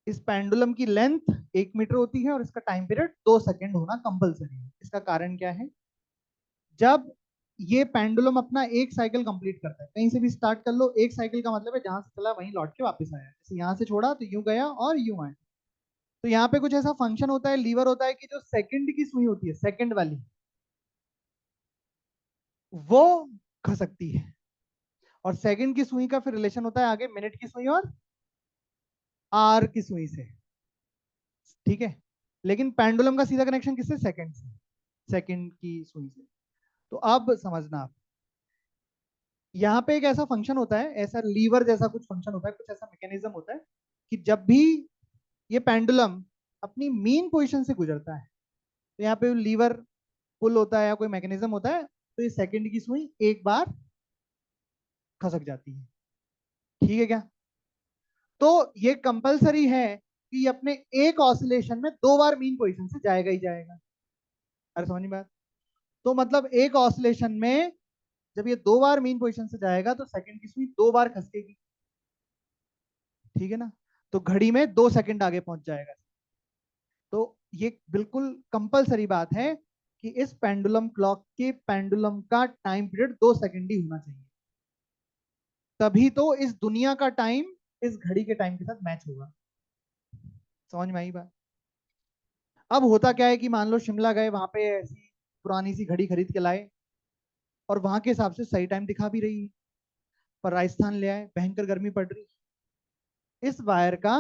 Speaker 1: इस पेंडुलम की लेंथ 1 मीटर होती है, और इसका टाइम पीरियड 2 सेकेंड होना कंपलसरी है। इसका कारण क्या है, जब ये पेंडुलम अपना एक साइकिल कंप्लीट करता है, कहीं से भी स्टार्ट कर लो, एक साइकिल का मतलब है जहां से चला वहीं लौट के वापस आया, जैसे यहाँ से छोड़ा तो यूं गया और यूं आया। तो यहाँ पे कुछ ऐसा फंक्शन होता है, लीवर होता है, कि जो सेकंड की सुई होती है, सेकंड वाली, वो खसकती है, और सेकंड की सुई का फिर रिलेशन होता है आगे मिनट की सुई और आर की सुई से। ठीक है, लेकिन पेंडुलम का सीधा कनेक्शन किससे, सेकंड से। सेकंड की सुई से। तो अब समझना आप, यहाँ पे एक ऐसा फंक्शन होता है, ऐसा लीवर जैसा कुछ फंक्शन होता है, कुछ ऐसा मैकेनिज्म होता है कि जब भी ये पेंडुलम अपनी मीन पोजीशन से गुजरता है, तो यहाँ पे लीवर पुल होता है या कोई मैकेनिज्म होता है, तो ये सेकंड की सुई एक बार खसक जाती है। ठीक है क्या? तो ये कंपलसरी है कि ये अपने एक ऑसिलेशन में 2 बार मीन पोजीशन से जाएगा ही जाएगा। अरे समझ में बात? तो मतलब एक ऑसिलेशन में जब ये 2 बार मीन पोजीशन से जाएगा तो सेकंड की सुई 2 बार खसकेगी। ठीक है ना? तो घड़ी में 2 सेकंड आगे पहुंच जाएगा। तो ये बिल्कुल कंपलसरी बात है कि इस पेंडुलम क्लॉक के पेंडुलम का टाइम पीरियड 2 सेकंड ही होना चाहिए, तभी तो इस दुनिया का टाइम इस घड़ी के टाइम के साथ मैच होगा। समझ में आई बात? अब होता क्या है कि मान लो शिमला गए, वहां पे ऐसी पुरानी सी घड़ी खरीद के लाए और वहां के हिसाब से सही टाइम दिखा भी रही है, पर राजस्थान ले आए, भयंकर गर्मी पड़ रही, इस वायर का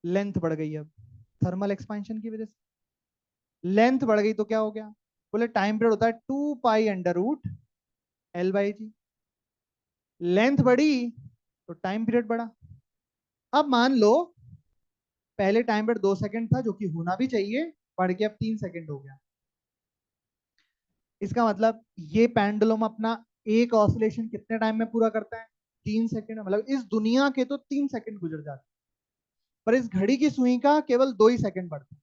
Speaker 1: लेंथ बढ़ गई, अब थर्मल एक्सपेंशन की वजह से लेंथ बढ़ गई, तो क्या हो गया? बोले टाइम पीरियड होता है 2 pi under root L/G। Length बढ़ी तो टाइम पीरियड बढ़ा। अब मान लो पहले टाइम पीरियड 2 सेकंड था, जो कि होना भी चाहिए, बढ़ के अब 3 सेकंड हो गया। इसका मतलब ये पेंडुलम अपना एक ऑसिलेशन कितने टाइम में पूरा करता है? 3 सेकंड। मतलब इस दुनिया के तो 3 सेकंड गुजर जाते हैं, पर इस घड़ी की सुई का केवल 2 ही सेकंड बढ़ता है।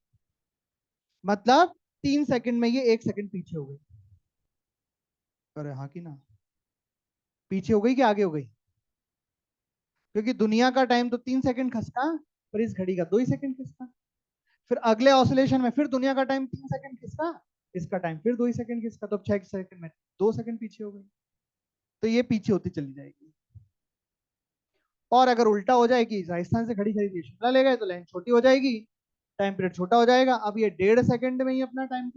Speaker 1: मतलब 3 सेकंड में ये 1 सेकंड पीछे हो गई। अरे हाँ कि ना? पीछे हो गई कि आगे हो गई? क्योंकि दुनिया का टाइम तो 3 सेकंड खसका, पर इस घड़ी का 2 ही सेकंड खसका। फिर अगले ऑसिलेशन में फिर दुनिया का टाइम 3 सेकंड खिसका, इसका टाइम फिर 2 ही सेकंड खिसका, तो 6 सेकंड में 2 सेकंड पीछे हो गई। तो ये पीछे होती चली जाएगी। और अगर उल्टा हो जाए कि राजस्थान से घड़ी खरीदी शिमला ले गए, तो लाइन छोटी हो जाएगी, टाइम पीरियड छोटा हो जाएगा। अब ये 1.5 सेकंड में ही अपना टाइम,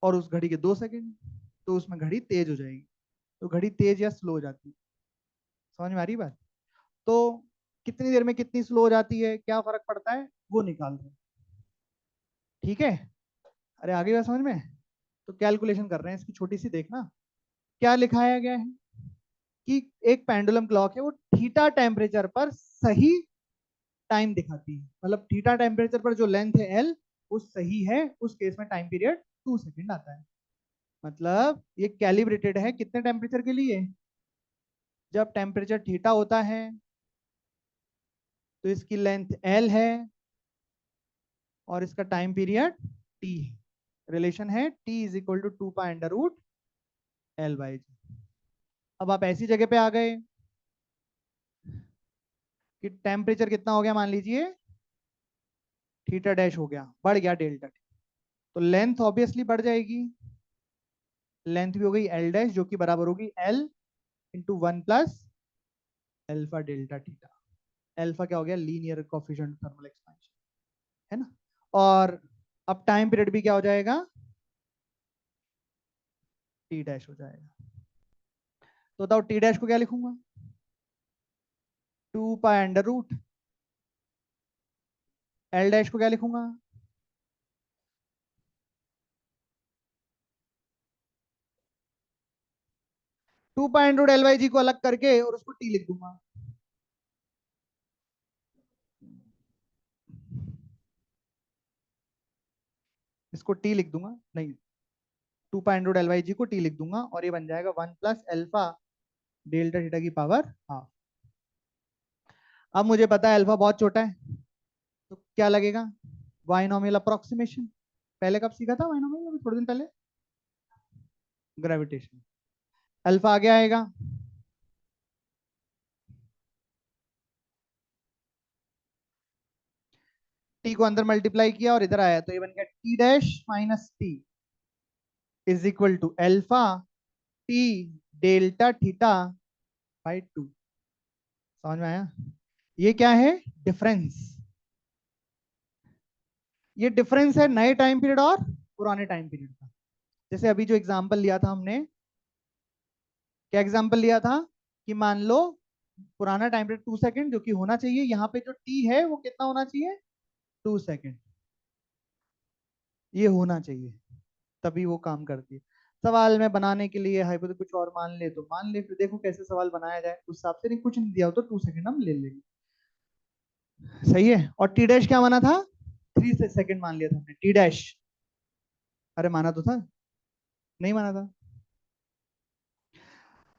Speaker 1: और उस घड़ी के 2 सेकंड, तो उसमें घड़ी तेज हो जाएगी। तो घड़ी तेज या स्लो हो जाती है। समझ में आ रही बात? तो कितनी देर में कितनी स्लो हो जाती है, क्या फर्क पड़ता है, वो निकाल रहे हैं। ठीक है? अरे आगे बात समझ में? तो कैलकुलेशन कर रहे हैं इसकी, छोटी सी देखना क्या लिखाया गया है कि एक पेंडुलम क्लॉक है, वो थीटा टेम्परेचर पर सही टाइम दिखाती है। मतलब थीटा टेम्परेचर पर जो लेंथ है एल, वो सही है, उस केस में टाइम पीरियड 2 सेकंड आता है। मतलब ये कैलिब्रेटेड है कितने टेम्परेचर के लिए? जब टेम्परेचर थीटा होता है तो इसकी लेंथ एल है और इसका टाइम पीरियड टी है। रिलेशन है T = 2 pi under root L/G। अब आप ऐसी जगह पे आ गए कि टेम्परेचर कितना हो गया, मान लीजिए थीटा डैश हो गया, बढ़ गया डेल्टा टी, तो लेंथ ऑब्वियसली बढ़ जाएगी। लेंथ भी हो गई एल डैश, जो कि बराबर होगी L × 1 + alpha delta theta. Alpha क्या हो गया? लीनियर कोफिशिएंट थर्मल एक्सपेंशन, है ना? और अब टाइम पीरियड भी क्या हो जाएगा? टी डैश हो जाएगा। तो बताओ टी डैश को क्या लिखूंगा? 2 pi under root. L dash को क्या लिखूंगा? 2 पाई अंडर रूट L/G को अलग करके और उसको टी लिख दूंगा। इसको टी लिख दूंगा, नहीं, 2 पाई अंडर रूट L/G को टी लिख दूंगा और ये बन जाएगा 1 + अल्फा डेल्टा थीटा की पावर हाफ। अब मुझे पता है अल्फा बहुत छोटा है, तो क्या लगेगा? Binomial approximation. पहले कब सीखा था बाइनोमियल? अभी थोड़े दिन पहले, ग्रेविटेशन। अल्फा आगे आएगा, टी को अंदर मल्टीप्लाई किया और इधर आया, तो ये बन गया T dash minus T is equal to alpha T delta theta by 2। समझ में आया? ये क्या है? डिफरेंस। ये डिफरेंस है नए टाइम पीरियड और पुराने टाइम पीरियड का। जैसे अभी जो एग्जांपल लिया था हमने, क्या एग्जांपल लिया था कि मान लो पुराना टाइम पीरियड 2 सेकंड, जो कि होना चाहिए, यहाँ पे जो टी है वो कितना होना चाहिए? 2 सेकंड। ये होना चाहिए, तभी वो काम करती है। सवाल में बनाने के लिए हाइपोथेसिस कुछ और मान ले तो मान ले, फिर देखो कैसे सवाल बनाया जाए उस हिसाब से। नहीं कुछ नहीं दिया हो तो 2 सेकंड हम ले लेंगे। सही है। और टी डैश क्या माना था? 3 सेकंड मान लिया था हमने टी डैश। अरे माना तो था, नहीं माना था।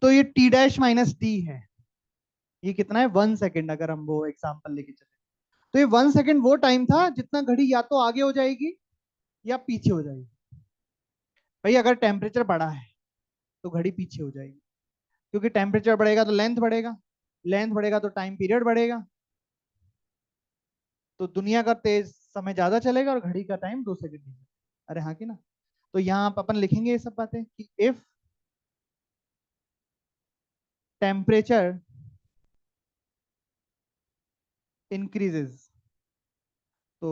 Speaker 1: तो ये टी डैश माइनस टी है, ये कितना है? 1 सेकंड। अगर हम वो एग्जाम्पल लेके चले तो ये 1 सेकंड वो टाइम था जितना घड़ी या तो आगे हो जाएगी या पीछे हो जाएगी। भाई अगर टेम्परेचर बढ़ा है तो घड़ी पीछे हो जाएगी, क्योंकि टेम्परेचर बढ़ेगा तो लेंथ बढ़ेगा, लेंथ बढ़ेगा तो टाइम पीरियड बढ़ेगा, तो दुनिया का तेज समय ज्यादा चलेगा और घड़ी का टाइम 2 सेकंड। अरे हाँ कि ना? तो यहाँ आप अपन लिखेंगे ये सब बातें कि इफ टेम्परेचर इंक्रीजेस तो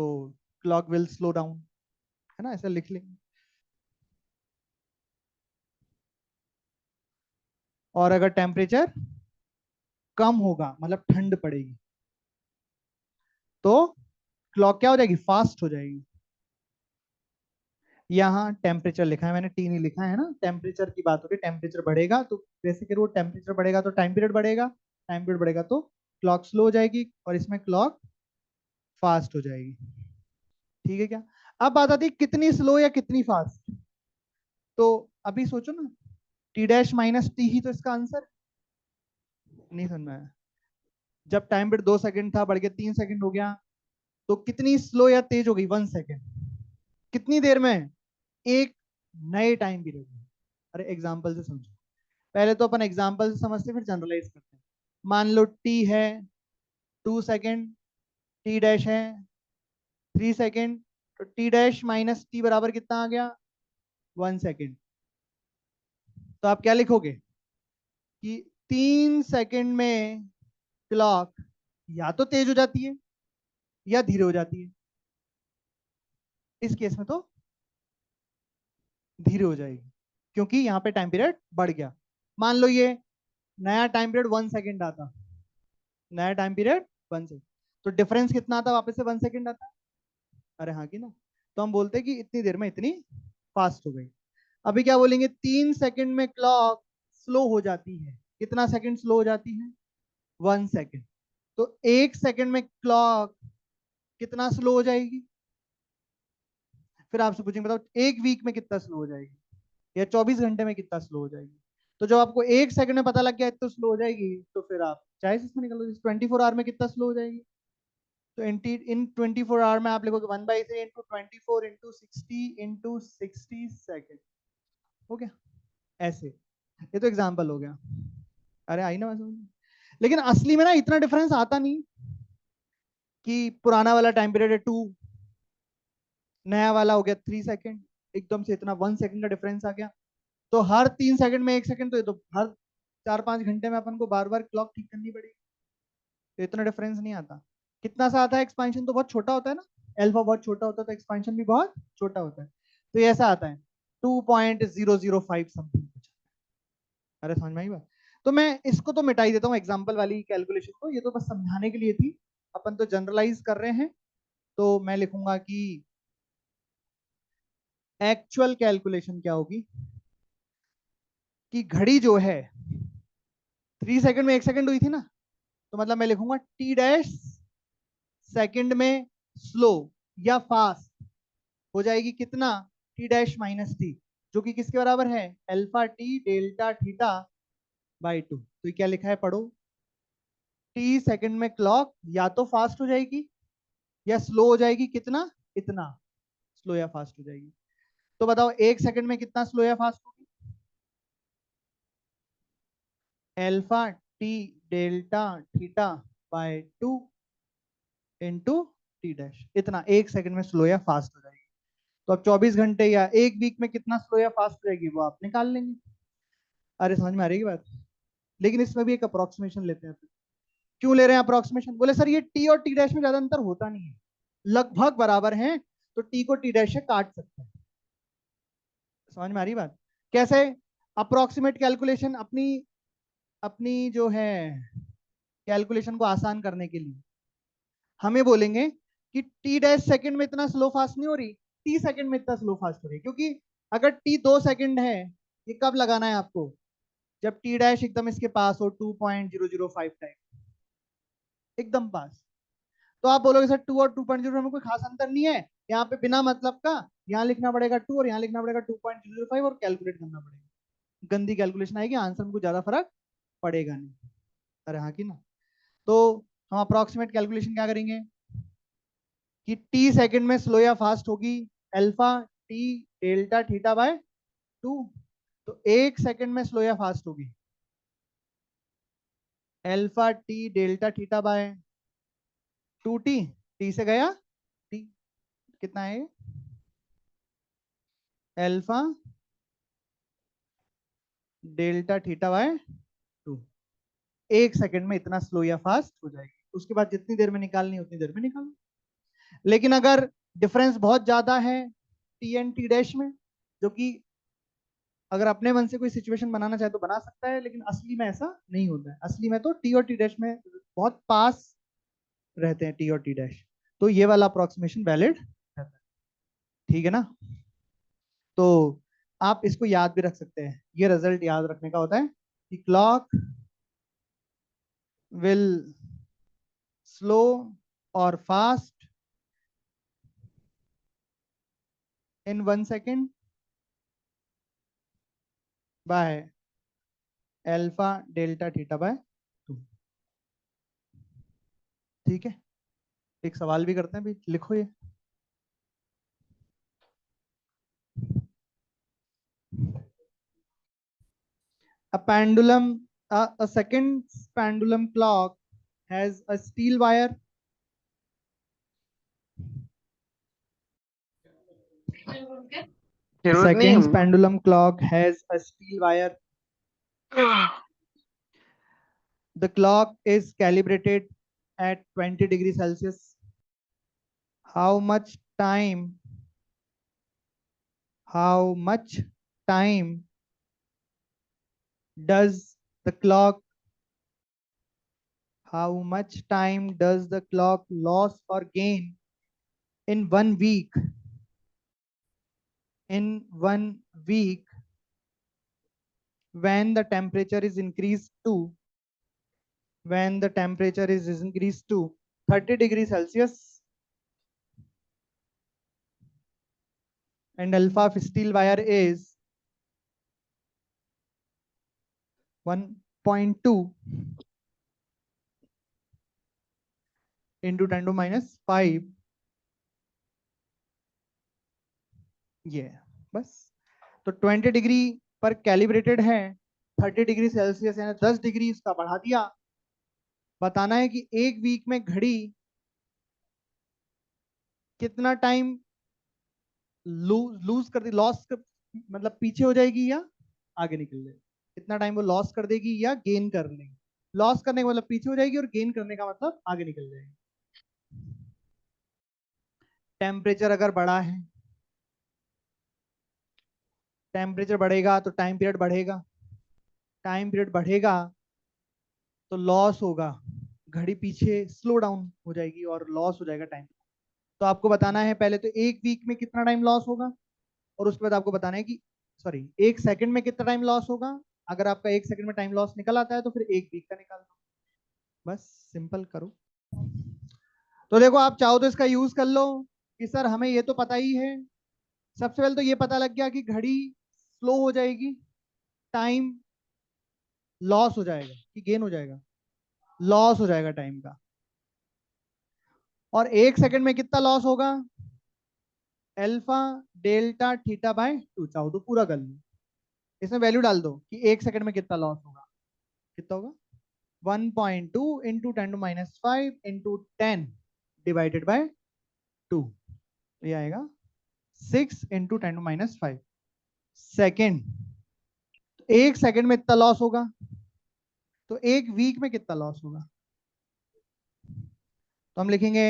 Speaker 1: क्लॉक विल स्लो डाउन, है ना? ऐसा लिख लेंगे। और अगर टेम्परेचर कम होगा मतलब ठंड पड़ेगी तो क्लॉक क्या हो जाएगी? फास्ट हो जाएगी। यहाँ टेम्परेचर लिखा है मैंने, टी नहीं लिखा है ना। टेम्परेचर की बात हो रही है, टेम्परेचर बढ़ेगा तो बेसिकली वो टेम्परेचर बढ़ेगा तो टाइम पीरियड बढ़ेगा, टाइम पीरियड बढ़ेगा तो क्लॉक स्लो हो जाएगी और इसमें क्लॉक फास्ट हो जाएगी। ठीक है क्या? अब बात आती है कितनी स्लो या कितनी फास्ट। तो अभी सोचो ना, टी डैश माइनस टी ही तो इसका आंसर। नहीं सुनना है? जब टाइम पीरियड 2 सेकंड था बढ़ के 3 सेकंड हो गया, तो कितनी स्लो या तेज हो गई? 1 सेकंड। कितनी देर में? एक नए टाइम पीरियड में। अरे एग्जाम्पल से समझो, पहले तो अपन एग्जाम्पल से समझते फिर जनरलाइज करते हैं। मान लो टी है 2 सेकेंड, टी डैश है 3 सेकेंड, तो टी डैश माइनस टी बराबर कितना आ गया? 1 सेकेंड। तो आप क्या लिखोगे कि 3 सेकेंड में क्लॉक या तो तेज हो जाती है या धीरे हो जाती है। इस केस में तो धीरे हो जाएगी, क्योंकि यहाँ पे टाइम पीरियड बढ़ गया। मान लो ये नया टाइम पीरियड 1 सेकेंड आता, नया टाइम पीरियड 1 सेकेंड, तो डिफरेंस कितना आता? वापस से 1 सेकेंड आता। अरे हाँ कि ना? तो हम बोलते हैं कि इतनी देर में इतनी फास्ट हो गई। अभी क्या बोलेंगे? 3 सेकेंड में क्लॉक स्लो हो जाती है। कितना सेकंड स्लो हो जाती है? 1 सेकेंड। तो 1 सेकेंड में क्लॉक कितना स्लो हो जाएगी? फिर आपसे पूछेंगे बताओ एक वीक में कितना स्लो हो जाएगी या 24 घंटे में कितना स्लो हो जाएगी। तो जब आपको 1 सेकंड में पता लग गया इतना स्लो हो जाएगी, तो फिर आप चाहे इसमें निकल लो 24 आवर में कितना स्लो हो जाएगी। तो इन 24 आवर में आप लिखोगे 1/3 इंटू 24 इंटू 60 हो गया। ऐसे, ये तो एग्जाम्पल हो गया। अरे आई ना बात समझ में? लेकिन असली में ना इतना डिफरेंस आता नहीं कि पुराना वाला टाइम पीरियड है 2, नया वाला हो गया 3 सेकेंड, एकदम से इतना 1 सेकेंड का डिफरेंस आ गया। तो हर 3 सेकंड में 1 सेकंड, तो ये तो हर 4-5 घंटे में अपन को बार बार क्लॉक ठीक करनी पड़ेगी, तो इतना डिफरेंस नहीं आता। कितना सा आता है? एक्सपांशन तो बहुत छोटा होता है ना, अल्फा बहुत छोटा होता है तो एक्सपांशन भी बहुत छोटा होता है। तो ये ऐसा आता है 2.005 समथिंग कुछ। अरे समझ में आई बात? तो मैं इसको तो मिटा ही देता हूँ एग्जाम्पल वाली कैलकुलेशन को, ये तो बस समझाने के लिए थी, अपन तो जनरलाइज कर रहे हैं। तो मैं लिखूंगा कि एक्चुअल कैलकुलेशन क्या होगी कि घड़ी जो है 3 सेकंड में 1 सेकंड हुई थी ना, तो मतलब मैं लिखूंगा टी डैश सेकंड में स्लो या फास्ट हो जाएगी कितना? टी डैश माइनस टी, जो कि किसके बराबर है? Alpha T delta theta by 2। तो ये क्या लिखा है पढ़ो, टी सेकंड में क्लॉक या तो फास्ट हो जाएगी या स्लो हो जाएगी। कितना? इतना स्लो या फास्ट हो जाएगी। तो बताओ 1 सेकंड में कितना स्लो या फास्ट होगी? Alpha T delta theta by 2 into T dash, इतना 1 सेकंड में स्लो या फास्ट हो जाएगी। तो अब 24 घंटे या एक वीक में कितना स्लो या फास्ट हो जाएगी वो आप निकाल लेंगे। अरे समझ में आ रही है बात? लेकिन इसमें भी एक अप्रोक्सीमेशन लेते हैं। क्यों ले रहे हैं अप्रोक्सीमेशन? बोले सर ये टी और टी डैश में ज्यादा अंतर होता नहीं है, लगभग बराबर हैं, तो टी को टी डैश से काट सकते हैं। समझ में आ रही बात? कैसे? अप्रोक्सीमेट कैलकुलेशन अपनी अपनी जो है कैलकुलेशन को आसान करने के लिए हमें बोलेंगे कि टी डैश सेकंड में इतना स्लो फास्ट नहीं हो रही, टी सेकंड में इतना स्लो फास्ट हो रही है, क्योंकि अगर टी 2 सेकंड है, ये कब लगाना है आपको, जब टी डैश एकदम इसके पास हो 2.005 टाइम, एकदम पास। तो आप बोलोगे सर 2 और 2.0 में कोई खास अंतर नहीं है, यहाँ पे बिना मतलब का यहाँ लिखना पड़ेगा 2 और यहाँ लिखना पड़ेगा 2.005 और कैलकुलेट करना पड़ेगा, गंदी कैलकुलेशन आएगी, आंसर में कुछ ज्यादा फर्क पड़ेगा नहीं। अरे हाँ की ना। तो हम अप्रोक्सीमेट कैलकुलेशन क्या करेंगे कि टी सेकंड में स्लो या फास्ट होगी alpha T delta theta by 2। तो 1 सेकंड में स्लो या फास्ट होगी alpha T delta theta by 2t। T से गया टी, कितना है alpha delta theta by 2। 1 second में इतना स्लो या फास्ट हो जाएगी, उसके बाद जितनी देर में निकालनी है उतनी देर में निकालो। लेकिन अगर डिफरेंस बहुत ज्यादा है टी एंड टी डैश में, जो कि अगर अपने मन से कोई सिचुएशन बनाना चाहे तो बना सकता है, लेकिन असली में ऐसा नहीं होता है। असली में तो टी और टी डैश में बहुत पास रहते हैं टी और टी डैश, तो ये वाला अप्रोक्सीमेशन वैलिड रहता है। ठीक है ना। तो आप इसको याद भी रख सकते हैं, ये रिजल्ट याद रखने का होता है कि क्लॉक विल स्लो और fast in 1 second by alpha delta theta by 2। ठीक है, एक सवाल भी करते हैं, भी लिखो ये। A pendulum, a second pendulum clock has a steel wire. Second pendulum clock has a steel wire. The clock is calibrated at 20 degrees Celsius. How much time? How much time does the clock? How much time does the clock lose or gain in 1 week? In 1 week, when the temperature is increased to 30 degrees Celsius and alpha of steel wire is 1.2 into 10 to minus 5। ये बस। तो 20 degree पर calibrated है, 30 degree Celsius यानी 10 degree उसका बढ़ा दिया। बताना है कि 1 वीक में घड़ी कितना टाइम लूज कर दी, मतलब पीछे हो जाएगी या आगे निकल जाएगी, कितना टाइम वो लॉस कर देगी या गेन कर लेगी। लॉस करने का मतलब पीछे हो जाएगी और गेन करने का मतलब आगे निकल जाएगी। टेम्परेचर अगर बढ़ा है, टेम्परेचर बढ़ेगा तो टाइम पीरियड बढ़ेगा, टाइम पीरियड बढ़ेगा तो लॉस होगा, घड़ी पीछे स्लो डाउन हो जाएगी और लॉस हो जाएगा टाइम। तो आपको बताना है पहले तो 1 वीक में कितना टाइम लॉस होगा, और उसके बाद आपको बताना है कि 1 सेकंड में कितना टाइम लॉस होगा। अगर आपका 1 सेकंड में टाइम लॉस निकल आता है तो फिर 1 वीक का निकाल दो, बस सिंपल करो। तो देखो आप चाहो तो इसका यूज कर लो कि सर हमें ये तो पता ही है। सबसे पहले तो ये पता लग गया कि घड़ी स्लो हो जाएगी, टाइम लॉस हो जाएगा कि गेन हो जाएगा, लॉस हो जाएगा टाइम का। और 1 सेकंड में कितना लॉस होगा, अल्फा डेल्टा थीटा बाय 2। चाहो तो पूरा कर लो, इसमें वैल्यू डाल दो कि 1 सेकंड में कितना लॉस होगा। कितना होगा 1.2 into 10 to minus 5 into 10 divided by 2, ये आएगा 6 into 10 to minus 5 second. 1 second में इतना लॉस होगा, तो 1 वीक में कितना लॉस होगा। तो हम लिखेंगे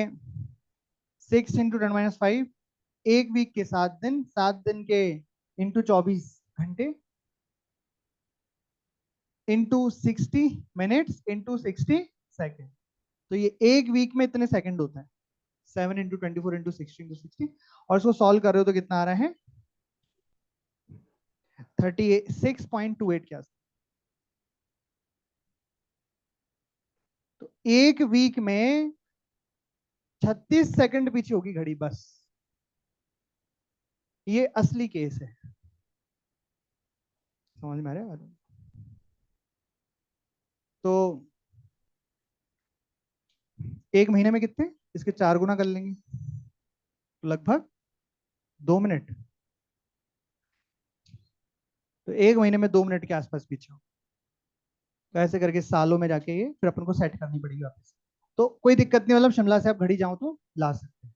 Speaker 1: 6 इंटू 10 माइनस 5, 1 वीक के 7 दिन, 7 दिन के इंटू 24 घंटे इंटू 60 मिनट्स इंटू 60 सेकेंड। तो ये 1 वीक में इतने सेकंड होता है, 7 इंटू 24 इंटू 60 इंटू 60, और इसको सॉल्व कर रहे हो तो कितना आ रहा है 36.28 के आसपास। तो एक वीक में 36 सेकंड पीछे होगी घड़ी बस। ये असली केस है, समझ में आ रहा है? तो एक महीने में कितने, इसके 4 गुना कर लेंगे तो लगभग 2 मिनट। तो एक महीने में 2 मिनट के आसपास पीछे हो। तो ऐसे करके सालों में जाके ये फिर अपन को सेट करनी पड़ेगी वापस। तो कोई दिक्कत नहीं, मतलब शिमला से आप घड़ी जाओ तो ला सकते हैं,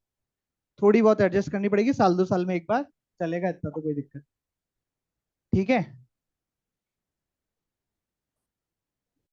Speaker 1: थोड़ी बहुत एडजस्ट करनी पड़ेगी, साल 2 साल में एक बार चलेगा, इतना तो कोई दिक्कत। ठीक है।